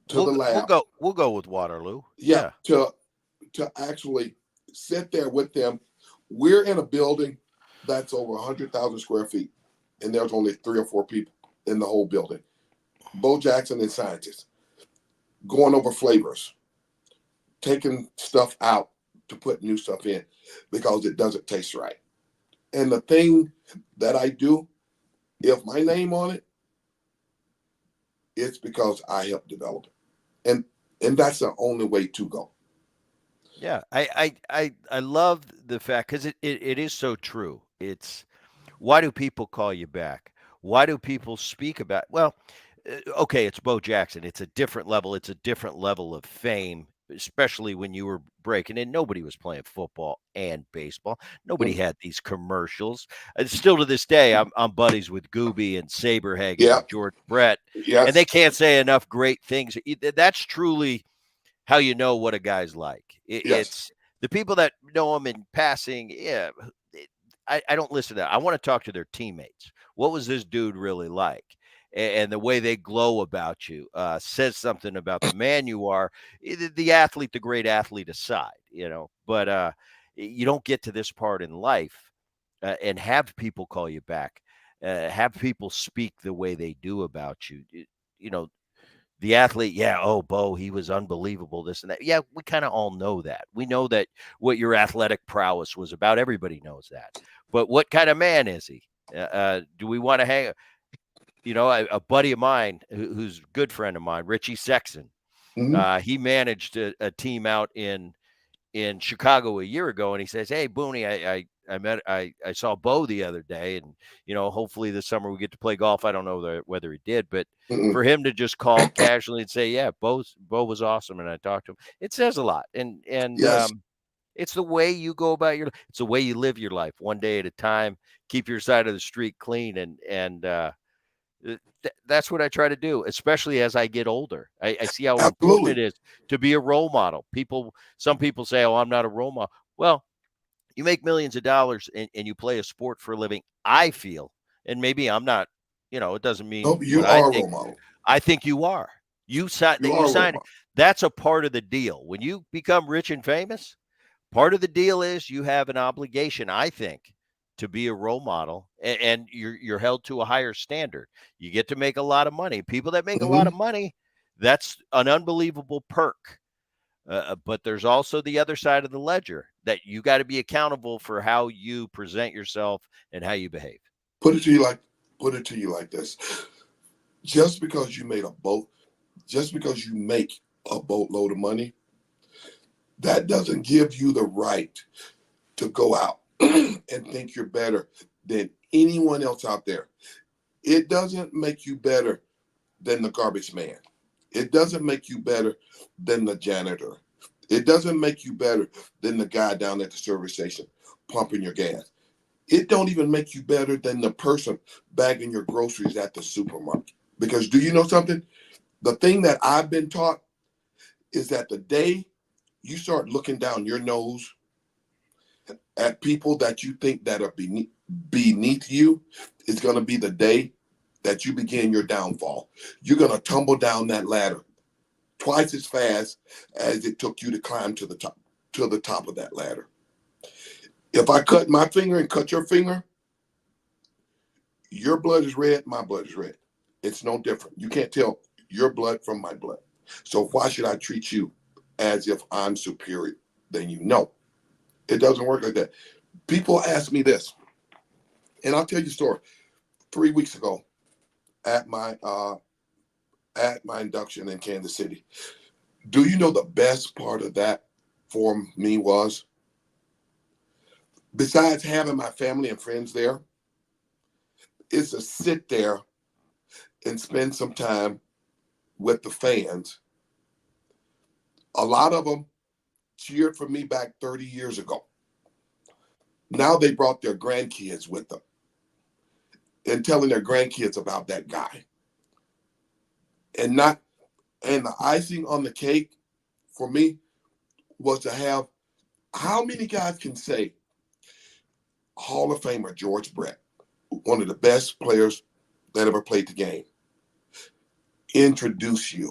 To the lab, We'll go with Waterloo. yeah, Yeah. to actually sit there with them. We're in a building that's over 100,000 square feet, and there's only three or four people in the whole building. Bo Jackson and scientists going over flavors, taking stuff out to put new stuff in because it doesn't taste right. And the thing that I do, if my name on it, it's because I helped develop it. And that's the only way to go. Yeah. I love the fact because it is so true. It's why do people call you back? Why do people speak about? Well, okay, it's Bo Jackson. It's a different level. It's a different level of fame especially when you were breaking in. Nobody was playing football and baseball. Nobody Mm. had these commercials. And still to this day, I'm buddies with Gooby and Saberhagen Yeah. and George Brett, and they Yes. can't say enough great things. That's truly how you know what a guy's like. Yes. It's the people that know him in passing. Yeah, I don't listen to that. I want to talk to their teammates. What was this dude really like? And the way they glow about you says something about the man you are, the athlete, the great athlete aside, But you don't get to this part in life and have people call you back, have people speak the way they do about you. You know, the athlete, yeah, oh, Bo, he was unbelievable, this and that. Yeah, we kind of all know that. We know that what your athletic prowess was about. Everybody knows that. But what kind of man is he? Do we want to hang? A buddy of mine who's a good friend of mine, Richie Sexton. Hmm. He managed a team out in Chicago a year ago, and he says, "Hey, Booney, I saw Bo the other day, and hopefully this summer we get to play golf. I don't know whether he did, but Hmm. for him to just call casually and say, yeah, Bo was awesome, and I talked to him, it says a lot. And Yes. it's the way you go about it's the way you live your life, one day at a time. Keep your side of the street clean, and that's what I try to do, especially as I get older. I see how important it Absolutely. is to be a role model. Some people say, "Oh, I'm not a role model." Well, you make millions of dollars and you play a sport for a living. I feel, and maybe I'm not. It doesn't mean Nope. You what I are a think. role model. I think you are. You You are a role sign. model. That's a part of the deal. When you become rich and famous, part of the deal is you have an obligation, I think, to be a role model, and you're held to a higher standard. You get to make a lot of money. People that make a lot Hmm. of money, that's an unbelievable perk. But there's also the other side of the ledger that you got to be accountable for how you present yourself and how you behave. Put it to you like put it to you like this. Just because you made a boat, just because you make a boatload of money, that doesn't give you the right to go out and think you're better than anyone else out there. It doesn't make you better than the garbage man. It doesn't make you better than the janitor. It doesn't make you better than the guy down at the service station pumping your gas. It don't even make you better than the person bagging your groceries at the supermarket. Because do you know something? The thing that I've been taught is that the day you start looking down your nose at people that you think that are beneath you is going to be the day that you begin your downfall. You're going to tumble down that ladder twice as fast as it took you to climb to the top of that ladder. If I cut my finger and cut your finger, your blood is red, my blood is red. It's no different. You can't tell your blood from my blood. So why should I treat you as if I'm superior than you? No, it doesn't work like that. People ask me this, and I'll tell you a story. 3 weeks ago, at my induction in Kansas City, do you know the best part of that for me was? Besides having my family and friends there, is to sit there and spend some time with the fans. A lot of them cheered for me back 30 years ago. Now they brought their grandkids with them and telling their grandkids about that guy. And not and the icing on the cake for me was to have, how many guys can say Hall of Famer George Brett, one of the best players that ever played the game, introduce you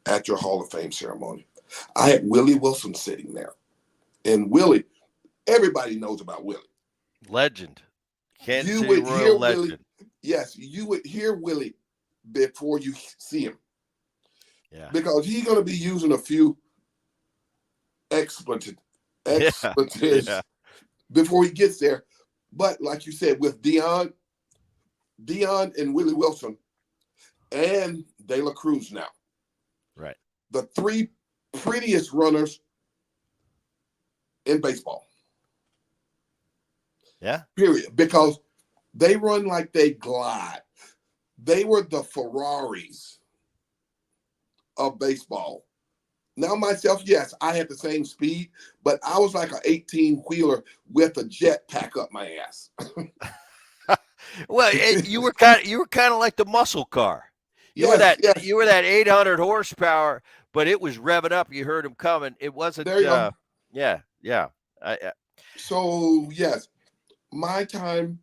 at your Hall of Fame ceremony? I had Willie Wilson sitting there. And Willie, everybody knows about Willie. Legend, Kansas You City would Royal hear Willie, legend. yes, you would hear Willie before you see him Yeah, because he's going to be using a few expletive, yeah, yeah. expletives before he gets there. But like you said, with Dion and Willie Wilson and De La Cruz now, Right. the three prettiest runners in baseball, Yeah. period, because they run like they glide. They were the Ferraris of baseball Now myself, yes, I had the same speed, but I was like an 18 wheeler with a jet pack up my ass. Well, you were kind of like the muscle car. Yes, yes. You were that 800 horsepower, but it was revving up. You heard them coming. It wasn't. There you go. Yeah, yeah. I So yes, my time,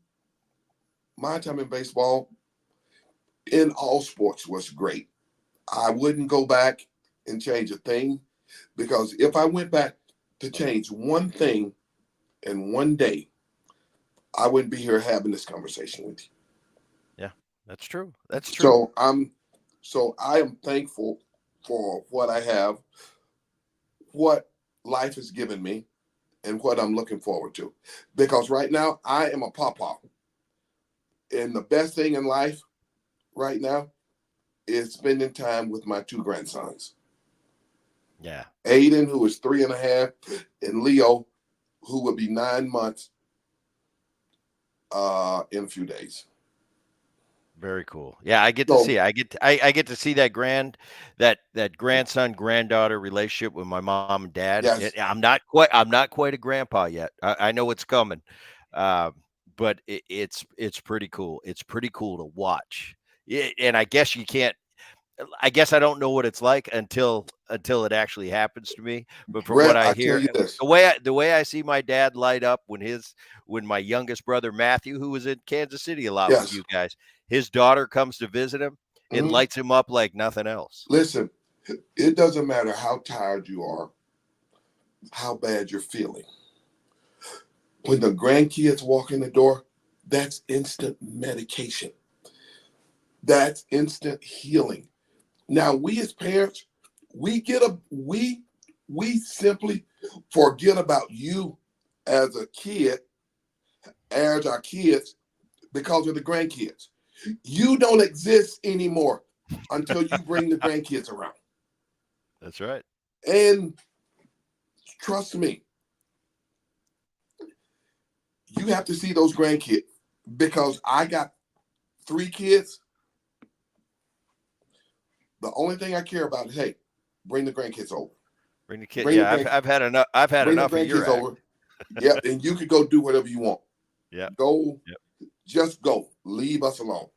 my time in baseball, in all sports was great. I wouldn't go back and change a thing because if I went back to change one thing in one day, I wouldn't be here having this conversation with you. yeah, that's true. That's true. So I am thankful for what I have, what life has given me, and what I'm looking forward to. Because right now I am a papa. And the best thing in life right now is spending time with my two grandsons. Yeah, Aiden, who is 3.5, and Leo, who will be 9 months in a few days. very cool. Yeah, I get to So see. I get to see that grandson granddaughter relationship with my mom and dad. yes, I'm not quite a grandpa yet. I know it's coming, uh, but it's pretty cool. It's pretty cool to watch. And I guess you can't. I guess I don't know what it's like until it actually happens to me. But from what Brett, I I tell hear, you this. the way I see my dad light up when my youngest brother Matthew, who was in Kansas City a lot with Yes. you guys, his daughter comes to visit him, it Mhm. lights him up like nothing else. Listen, it doesn't matter how tired you are, how bad you're feeling. When the grandkids walk in the door, that's instant medication. That's instant healing. Now, we as parents, we simply forget about you as a kid, as our kids, because of the grandkids. You don't exist anymore until you bring the grandkids around. That's right. And trust me, you have to see those grandkids because I got 3 kids. The only thing I care about is, hey, bring the grandkids over. Bring the kid. Bring the Yeah, grand, I've had enough. I've had bring the enough of your grandkids act. over. Yeah, and you can go do whatever you want. Yeah, Go, yeah, just go. Leave us alone.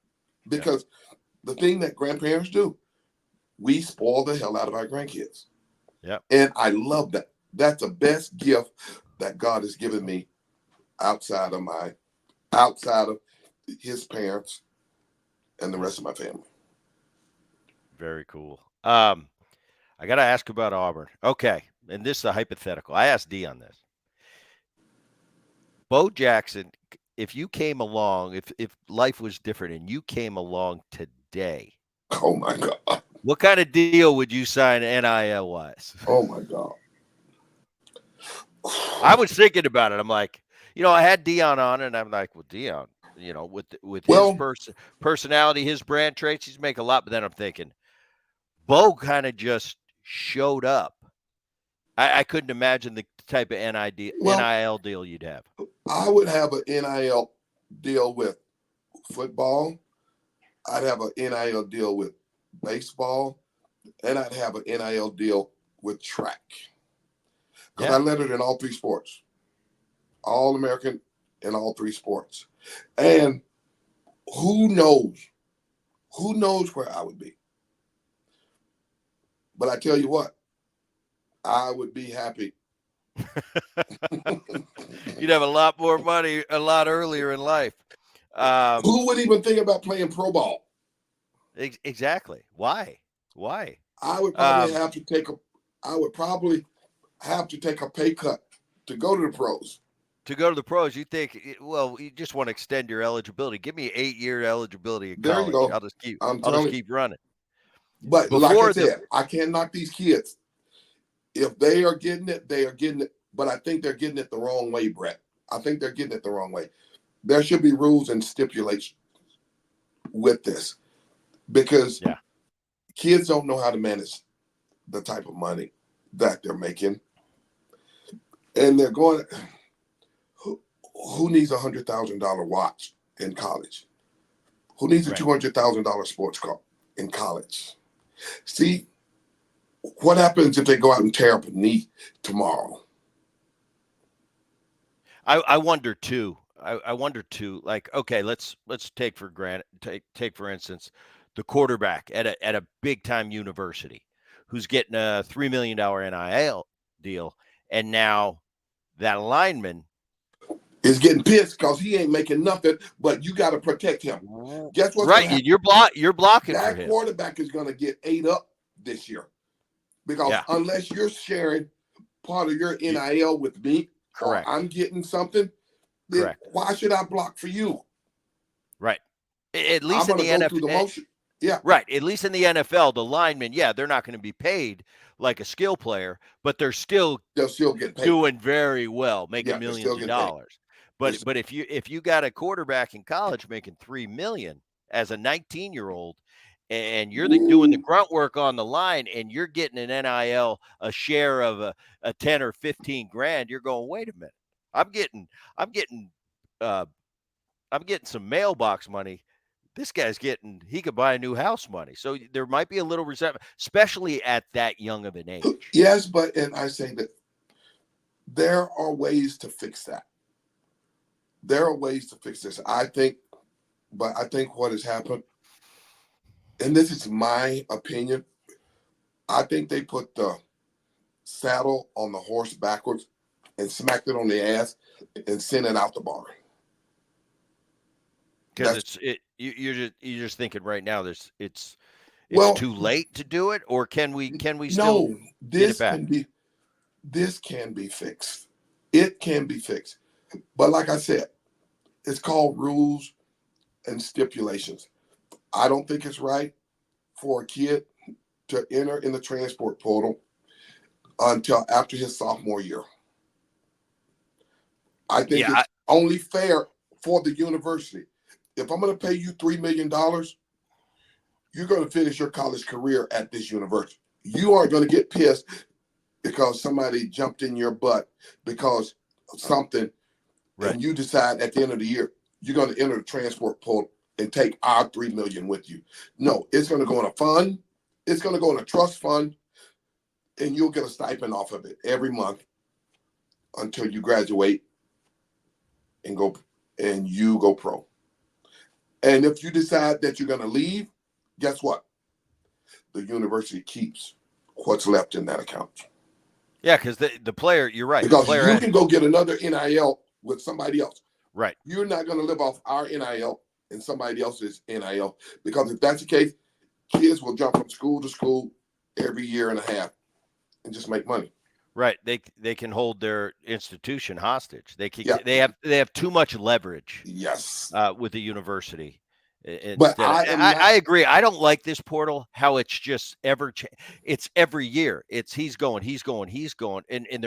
yeah, Because the thing that grandparents do, we spoil the hell out of our grandkids. yeah. And I love that. That's the best gift that God has given me outside of outside of his parents and the rest of my family. Very cool. I got to ask about Auburn. Okay, and this is a hypothetical. I asked Dion this. Bo Jackson, if you came along, if life was different and you came along today, Oh my God. what kind of deal would you sign NIL wise? Oh my God. I was thinking about it. I'm like, I had Dion on, and I'm like, well, Dion, with his Well, personality, his brand traits, he's make a lot. But then I'm thinking, Bo kind of just showed up. I couldn't imagine the type of well, NIL deal you'd have. I would have an NIL deal with football. I'd have an NIL deal with baseball, and I'd have an NIL deal with track because I Yeah, lettered in all 3 sports, all American in all 3 sports. And who knows? Who knows where I would be? But I tell you what, I would be happy. you'd have a lot more money a lot earlier in life. Um, Who would even think about playing pro ball? exactly. Why? Why? I would probably Um, have to take a. I would probably have to take a pay cut to go to the pros. to go to the pros, you think, well, you just want to extend your eligibility. Give me 8-year eligibility in There you college. go. I'm I'll just telling you. keep running. But like I Before the said, I can't knock these kids. If they are getting it, they are getting it. But I think they're getting it the wrong way, Brett. I think they're getting it the wrong way. There should be rules and stipulations with this because Yeah. kids don't know how to manage the type of money that they're making. And they're going, who needs $100,000 watch in college? Who needs a Right. $200,000 sports car in college? See, What happens if they go out and tear up a knee tomorrow? I wonder too. I wonder too. Like, okay, let's take for granted take for instance the quarterback at a big time university who's getting a $3 million NIL deal, and now that lineman, Is getting pissed because he ain't making nothing, but you got to protect him. Guess what's going right? to happen? You're blocking for That him. quarterback is going to get ate up this year because Yeah, unless you're sharing part of your you, NIL with me or correct, I'm getting something, then correct, why should I block for you? right. At I'm least in going to the go through the NFL, motion. Yeah, right. At least in the NFL, the linemen, yeah, they're not going to be paid like a skill player, but they're still they'll still get paid. doing very well, making Yeah, they're millions still of getting paid. dollars. It's, But if you got a quarterback in college making 3 million as a 19-year-old, and you're doing the woo, grunt work on the line, and you're getting an NIL a share of a 10 or 15 grand, you're going, wait a minute, I'm getting I'm getting uh, I'm getting some mailbox money. This guy's getting he could buy a new house money. So there might be a little resentment, especially at that young of an age. yes, but and I say that there are ways to fix that. There are ways to fix this. I think, but I think what has happened, and this is my opinion, I think they put the saddle on the horse backwards and smacked it on the ass and sent it out the barn. Because That's you're just thinking right now it's well, too late to do it, or can we still no, get it back? this can be fixed. It can be fixed. But like I said, it's called rules and stipulations. I don't think it's right for a kid to enter in the transport portal until after his sophomore year. I think Yeah, it's only fair for the university. If I'm going to pay you $3 million, you're going to finish your college career at this university. You aren't going to get pissed because somebody jumped in your butt because of something, right, and you decide at the end of the year you're going to enter the transport pool and take our $3 million with you. No, it's going to go in a fund. It's going to go in a trust fund, and you'll get a stipend off of it every month until you graduate and you go pro. And if you decide that you're going to leave, guess what? The university keeps what's left in that account. yeah, because the player, you're right, the Because player you had can go get another NIL with somebody else. right, You're not going to live off our NIL and somebody else's NIL. Because if that's the case, kids will jump from school to school every year and a half and just make money. right. They can hold their institution hostage. Yeah. They have too much leverage Yes. with the university. But Instead, I am not. I agree. I don't like this portal. How it's just it's every year. It's he's going, and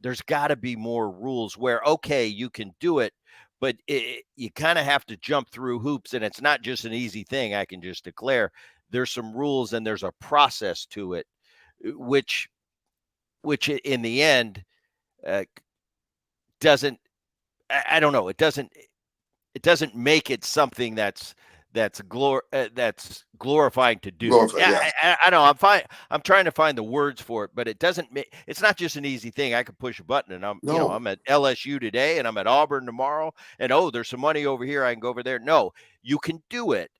there's got to be more rules where okay, you can do it, but you kind of have to jump through hoops, and it's not just an easy thing. I can just declare there's some rules and there's a process to it, which in the end uh, doesn't. I don't know. It doesn't make it something that's glorifying to do. Yeah, Yes. I know. I'm fine. I'm trying to find the words for it, but it doesn't make. It's not just an easy thing. I could push a button, and No. I'm at LSU today, and I'm at Auburn tomorrow, and oh, there's some money over here. I can go over there. No, you can do it,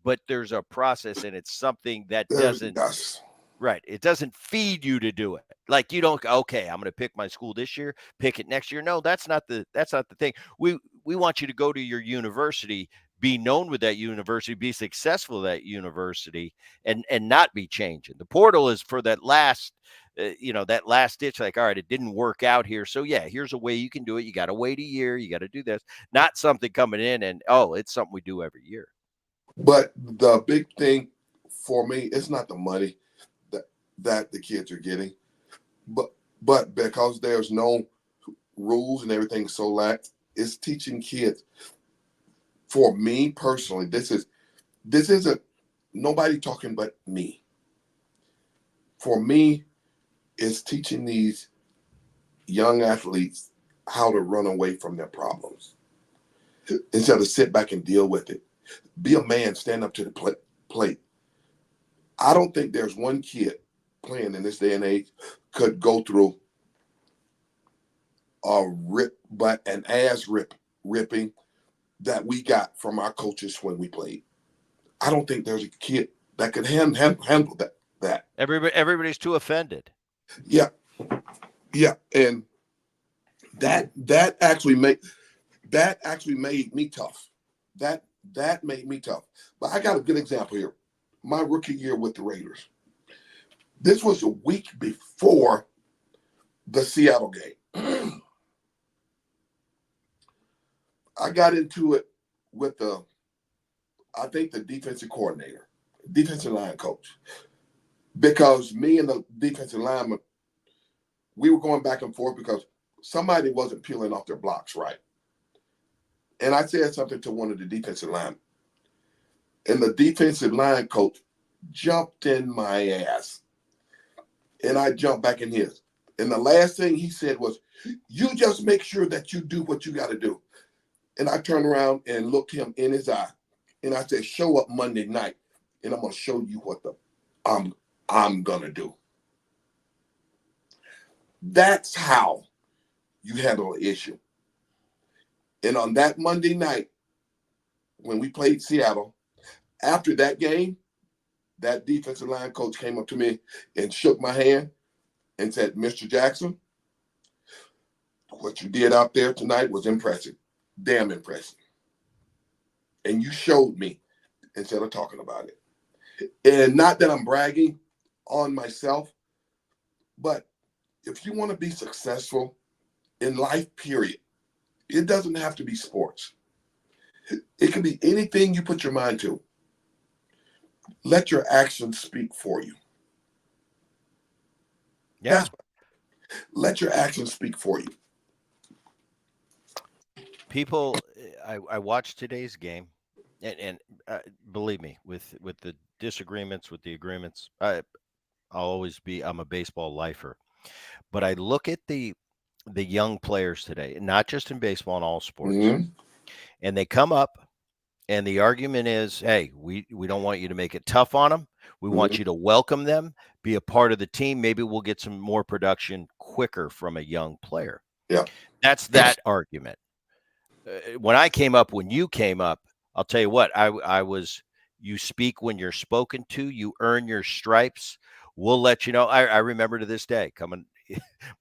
but there's a process, and it's something that doesn't. Yes. Right. It doesn't feed you to do it. Like you don't okay, I'm going to pick my school this year, pick it next year. No, that's not the thing. We want you to go to your university, be known with that university, be successful at that university and not be changing. The portal is for that last that last ditch like all right, it didn't work out here. So yeah, here's a way you can do it. You got to wait a year, you got to do this. Not something coming in and oh, it's something we do every year. But the big thing for me, it's not the money that the kids are getting, but because there's no rules and everything so lax, it's teaching kids. For me personally, this isn't nobody talking but me. For me, it's teaching these young athletes how to run away from their problems instead of sit back and deal with it. Be a man, stand up to the plate. I don't think there's one kid playing in this day and age could go through a rip, but an ass ripping that we got from our coaches when we played. I don't think there's a kid that could handle that. Everybody's too offended. Yeah, yeah, and that actually made me tough. That that made me tough. But I got a good example here. My rookie year with the Raiders. This was a week before the Seattle game. I got into it with I think the defensive coordinator, defensive line coach, because me and the defensive lineman, we were going back and forth because somebody wasn't peeling off their blocks right. And I said something to one of the defensive linemen, and the defensive line coach jumped in my ass, and I jumped back in his. And the last thing he said was, "You just make sure that you do what you got to do." And I turned around and looked him in his eye, and I said, "Show up Monday night, and I'm gonna show you what I'm gonna do." That's how you handle an issue. And on that Monday night, when we played Seattle, after that game, that defensive line coach came up to me and shook my hand and said, "Mr. Jackson, what you did out there tonight was impressive, damn impressive. And you showed me instead of talking about it." And not that I'm bragging on myself, but if you want to be successful in life, period, it doesn't have to be sports. It can be anything you put your mind to. Let your actions speak for you. Yeah. That's Let your actions speak for you. People, I watched today's game, and believe me, with the disagreements, with the agreements, I'll always be. I'm a baseball lifer, but I look at the young players today, not just in baseball, in all sports, Mm-hmm. and they come up, and the argument is, "Hey, we don't want you to make it tough on them. We want Mm-hmm. you to welcome them, be a part of the team. Maybe we'll get some more production quicker from a young player." Yeah. That's that argument. When I came up, when you came up, I'll tell you what, I was, you speak when you're spoken to, you earn your stripes. We'll let you know. I remember to this day coming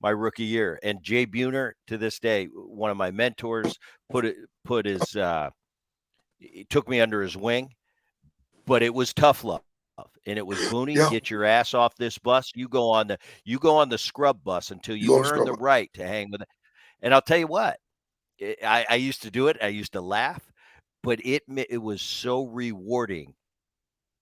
my rookie year, and Jay Buhner to this day, one of my mentors, put his he took me under his wing, but it was tough love. And it was Booney, get Yeah. your ass off this bus. You go on the scrub bus until You you go to earn the scrub. right to hang with it. And I'll tell you what, I used to do it. I used to laugh, but it was so rewarding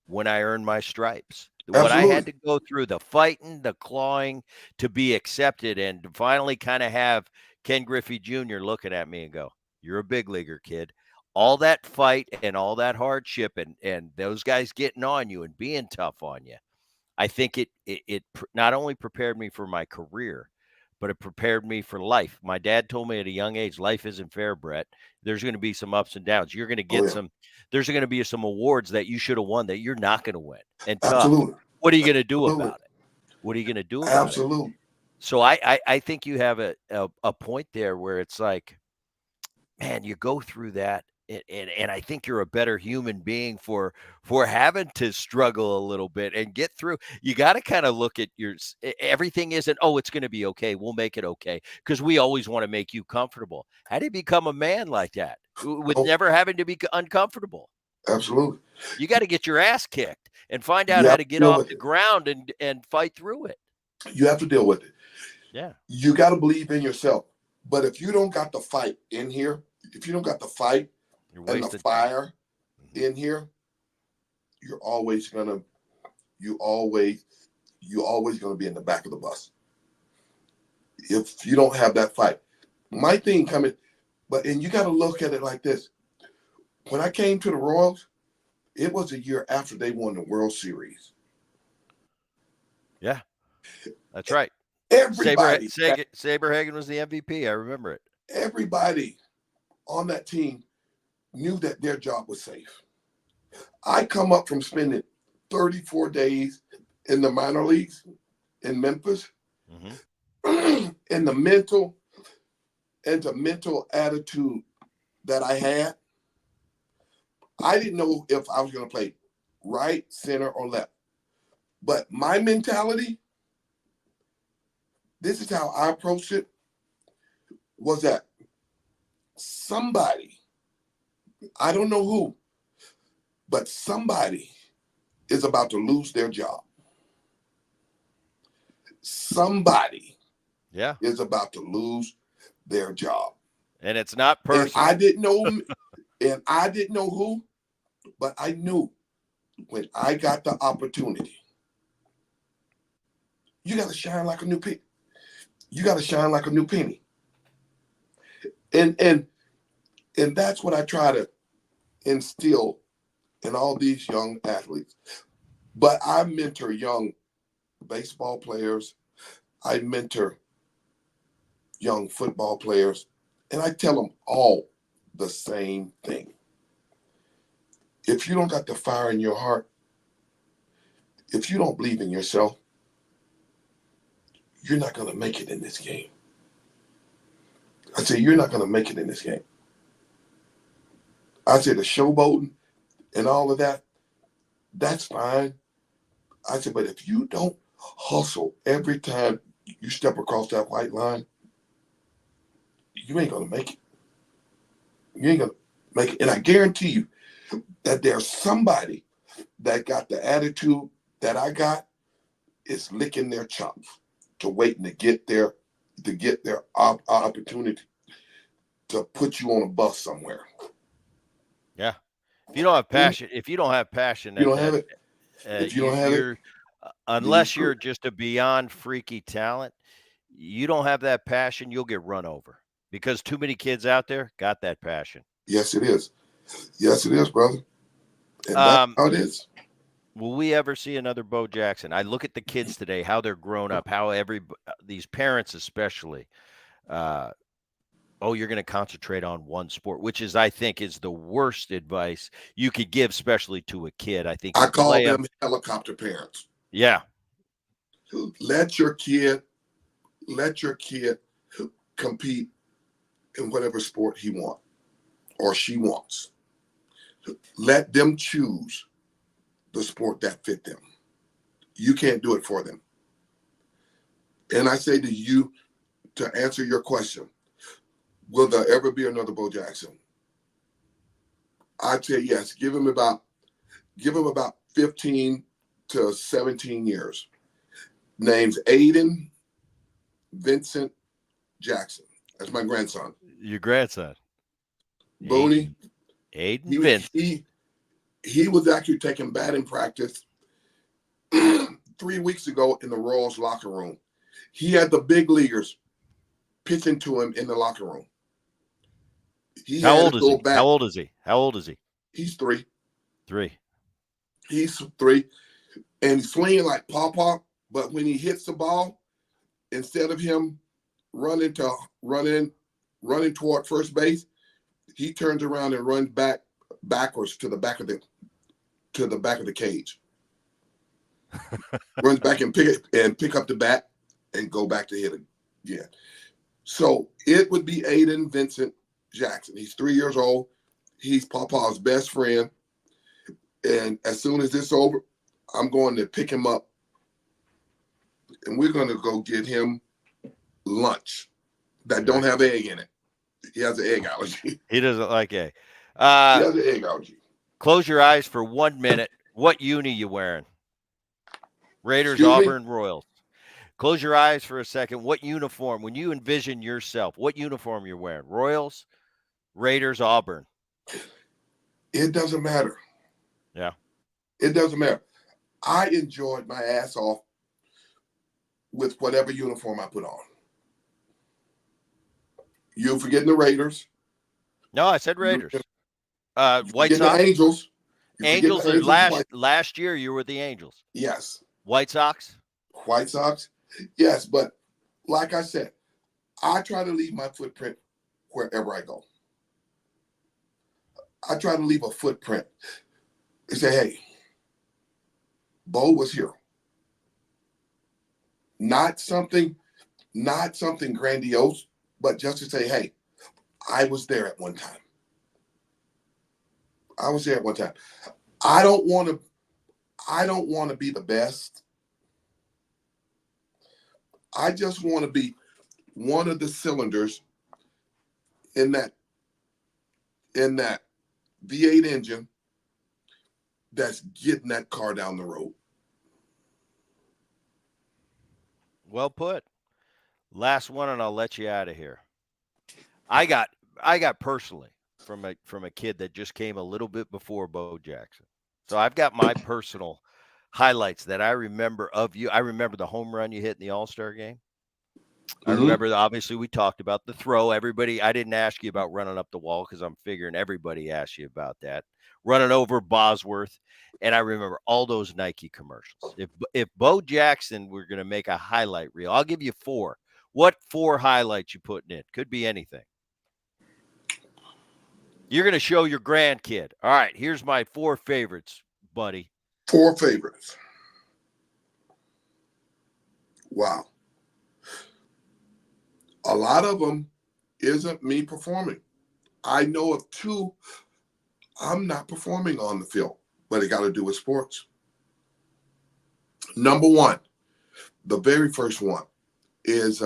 when I earned my stripes. What I had Absolutely. to go through, the fighting, the clawing to be accepted, and to finally kind of have Ken Griffey Jr. looking at me and go, "You're a big leaguer, kid." All that fight and all that hardship, and those guys getting on you and being tough on you. I think it not only prepared me for my career, but it prepared me for life. My dad told me at a young age, life isn't fair, Brett. There's going to be some ups and downs. You're going to Oh get yeah. some. There's going to be some awards that you should have won that you're not going to win. And tough. Absolutely. What are you going to do Absolutely. about it? What are you going to do about it? Absolutely. So I think you have a point there where it's like, man, you go through that, and I think you're a better human being for having to struggle a little bit and get through. You got to kind of look at everything isn't, oh, it's going to be okay. We'll make it okay, because we always want to make you comfortable. How do you become a man like that with Oh, never having to be uncomfortable? absolutely. You got to get your ass kicked and find out You how have to to get deal off with the it. ground and fight through it. You have to deal with it. Yeah, You got to believe in yourself. But if you don't got the fight in here, if you don't got the fight you're and the wasting time. fire in here, you're always gonna you always you always gonna be in the back of the bus. If you don't have that fight. My thing coming, but and you gotta look at it like this. When I came to the Royals, it was a year after they won the World Series. Yeah, that's right. Everybody, Saberhagen was the MVP. I remember it. everybody on that team knew that their job was safe. I come up from spending 34 days in the minor leagues in Memphis, Mm-hmm. and the mental attitude that I had, I didn't know if I was going to play right, center, or left. But my mentality, this is how I approached it, was that somebody, I don't know who, but somebody is about to lose their job. Somebody Yeah. is about to lose their job. And it's not And personal. I didn't know who, but I knew when I got the opportunity, you got to shine like a new penny. You got to shine like a new penny. And that's what I try to instill in all these young athletes. But I mentor young baseball players. I mentor young football players. And I tell them all the same thing. If you don't got the fire in your heart, if you don't believe in yourself, you're not going to make it in this game. I say, you're not going to make it in this game. I said, the showboating and all of that, that's fine. I said, but if you don't hustle every time you step across that white line, you ain't going to make it. You ain't going to make it. And I guarantee you that there's somebody that got the attitude that I got is licking their chops to waiting to get their opportunity to put you on a bus somewhere. Yeah. If you don't have And passion, if you don't have passion, you don't have it. If you don't have it, you're then you unless screw. you're just a beyond freaky talent, you don't have that passion, you'll get run over because too many kids out there got that passion. Yes, it is. Yes, it is, brother. And that's Um, how it is. will we ever see another Bo Jackson? I look at the kids today, how they're grown up, how these parents especially, uh, oh, you're going to concentrate on one sport, which is, I think, is the worst advice you could give, especially to a kid. I think I you call play them. them helicopter parents. Yeah. Let your kid, let your kid compete in whatever sport he wants or she wants. Let them choose the sport that fit them. You can't do it for them. And I say to you, to answer your question, will there ever be another Bo Jackson? I'd say yes. Give him about 15 to 17 years. Name's Aiden Vincent Jackson. That's my grandson. Your grandson, Booney, Aiden he Vince. he he was actually taking batting practice 3 weeks ago in the Royals locker room. He had the big leaguers pitching to him in the locker room. He How had old his is little he? How bat. old is he? How old is he? He's three. 3. He's three. And he's swinging like Pawpaw, but when he hits the ball, instead of him running to running toward first base, he turns around and runs backwards to the back of the cage. Runs back and pick up the bat and go back to hit again. So it would be Aiden Vincent Jackson. He's 3 years old. He's Pawpaw's best friend. And as soon as it's over, I'm going to pick him up and we're going to go get him lunch that Very don't have cool. egg in it. He has an egg allergy. He doesn't like egg. He has an egg allergy. Close your eyes for 1 minute. What uni you wearing? Raiders, Excuse me? Auburn, Royals. Close your eyes for a second. What uniform, when you envision yourself, what uniform you're wearing? Royals, Raiders, Auburn. It doesn't matter. Yeah. It doesn't matter. I enjoyed my ass off with whatever uniform I put on. You forgetting the Raiders. No, I said You Raiders. White forgetting the Sox. Angels. You forgetting Angels the are Angels twice. last year you were with the Angels. Yes. White Sox. White Sox. Yes, but like I said, I try to leave my footprint wherever I go. I try to leave a footprint and say, hey, Bo was here. Not something grandiose, but just to say, hey, I was there at one time. I was there at one time. I don't want to be the best. I just want to be one of the cylinders in that V8 engine that's getting that car down the road. Well put. Last one, and I'll let you out of here. I got I got personally from a kid that just came a little bit before Bo Jackson. So I've got my personal highlights that I remember of you. I remember the home run you hit in the All-Star game. I Mm-hmm. remember obviously we talked about the throw. Everybody, I didn't ask you about running up the wall because I'm figuring everybody asked you about that. Running over Bosworth, and I remember all those Nike commercials. If Bo Jackson were going to make a highlight reel, I'll give you four. What four highlights you putting in? Could be anything. You're going to show your grandkid. All right, here's my four favorites, buddy. Four favorites. Wow. A lot of them isn't me performing. I know of two I'm not performing on the field, but it got to do with sports. Number one, the very first one is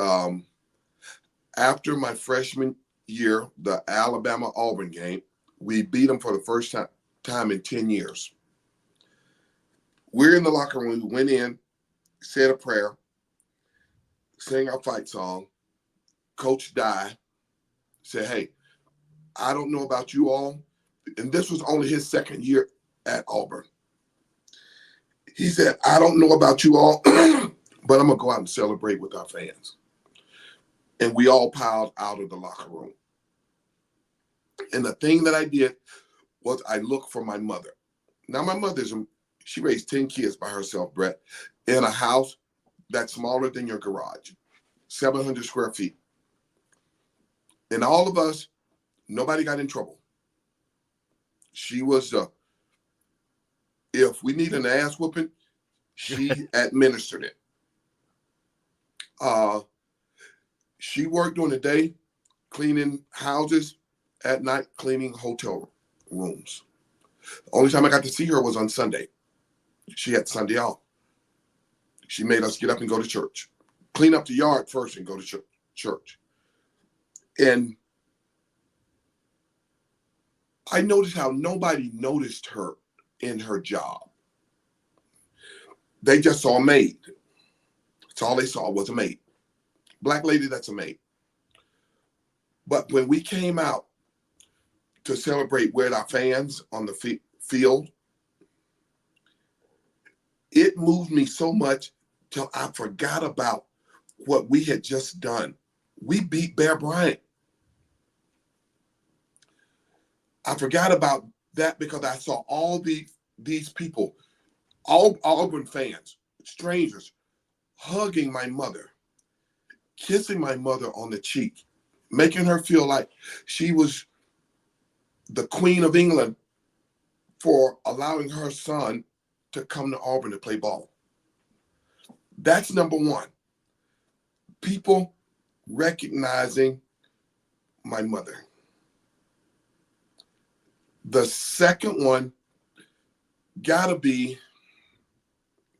after my freshman year, the Alabama-Auburn game. We beat them for the first time in 10 years. We're in the locker room. We went in, said a prayer, sang our fight song. Coach Dye said, hey, I don't know about you all. And this was only his second year at Auburn. He said, I don't know about you all, but I'm going to go out and celebrate with our fans. And we all piled out of the locker room. And the thing that I did was I looked for my mother. Now, my she raised 10 kids by herself, Bret, in a house that's smaller than your garage, 700 square feet. And all of us, nobody got in trouble. She was, if we need an ass whooping, she administered it. She worked during the day, cleaning houses, at night, cleaning hotel rooms. The only time I got to see her was on Sunday. She had Sunday off. She made us get up and go to church. Clean up the yard first and go to church. And I noticed how nobody noticed her in her job. They just saw a maid. That's all they saw was a maid. Black lady, that's a maid. But when we came out to celebrate with our fans on the field, it moved me so much till I forgot about what we had just done. We beat Bear Bryant. I forgot about that because I saw all these people, all Auburn fans, strangers, hugging my mother, kissing my mother on the cheek, making her feel like she was the Queen of England for allowing her son to come to Auburn to play ball. That's number one. People recognizing my mother. The second one gotta be,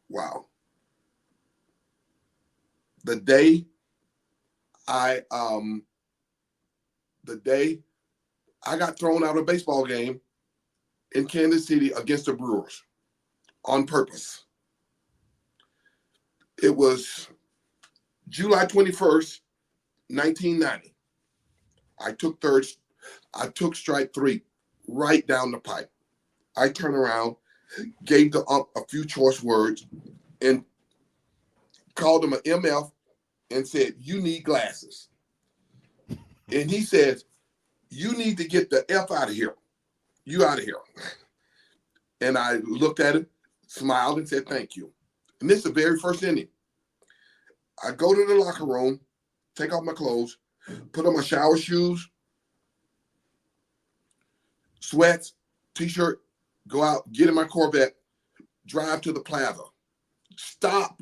wow. The day I got thrown out of a baseball game in Kansas City against the Brewers on purpose. It was July 21st, 1990. I took strike three right down the pipe. I turned around, gave the ump a few choice words, and called him an MF and said, you need glasses. And he says, you need to get the F out of here. You out of here. And I looked at him, smiled, and said, thank you. And this is the very first inning. I go to the locker room, take off my clothes, put on my shower shoes, sweats, T-shirt, go out, get in my Corvette, drive to the plaza Stop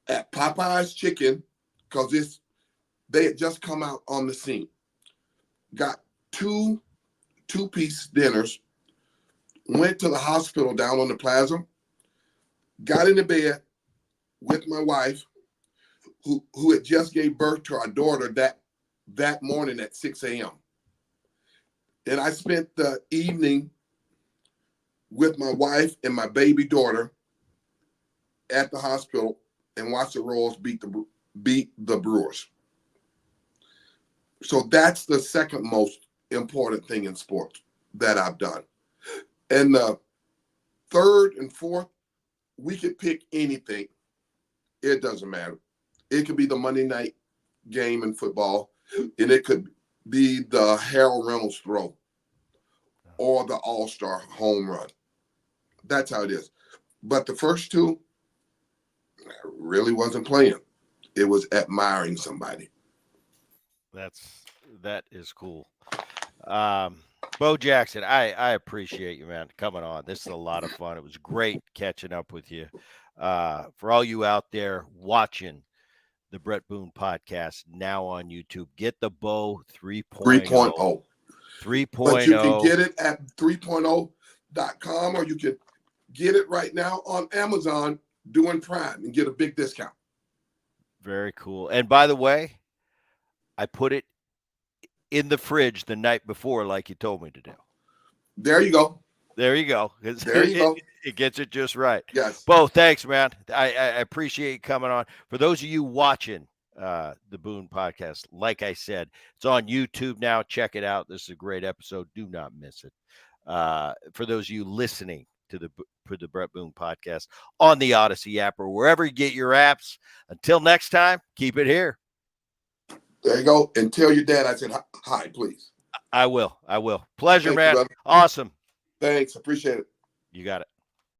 at Popeye's Chicken because they had just come out on the scene. Got two-piece dinners. Went to the hospital down on the plaza. Got into bed with my wife, who had just gave birth to our daughter that morning at 6 a.m. And I spent the evening with my wife and my baby daughter at the hospital and watched the Royals beat the Brewers. So that's the second most important thing in sports that I've done. And the third and fourth, we could pick anything. It doesn't matter. It could be the Monday night game in football, and it could be the Harold Reynolds throw or the All-Star home run. That's how it is. But the first two, I really wasn't playing. It was admiring somebody. That is cool. Bo Jackson, I appreciate you, man, coming on. This is a lot of fun. It was great catching up with you. For all you out there watching the Bret Boone podcast now on YouTube, get the Bo 3.0. 3.0. 3.0. But you can get it at 3.0.com, or you can get it right now on Amazon doing Prime and get a big discount. Very cool. And by the way, I put it in the fridge the night before, like you told me to do. There you go. There you go. There you go. It gets it just right. Yes. Bo, thanks, man. I appreciate you coming on. For those of you watching the Boone podcast, like I said, it's on YouTube now. Check it out. This is a great episode. Do not miss it. For those of you listening to the Bret Boone podcast on the Odyssey app or wherever you get your apps, until next time, keep it here. There you go. And tell your dad I said hi, please. I will. Pleasure, Thank man. you, Awesome. Thanks. Appreciate it. You got it.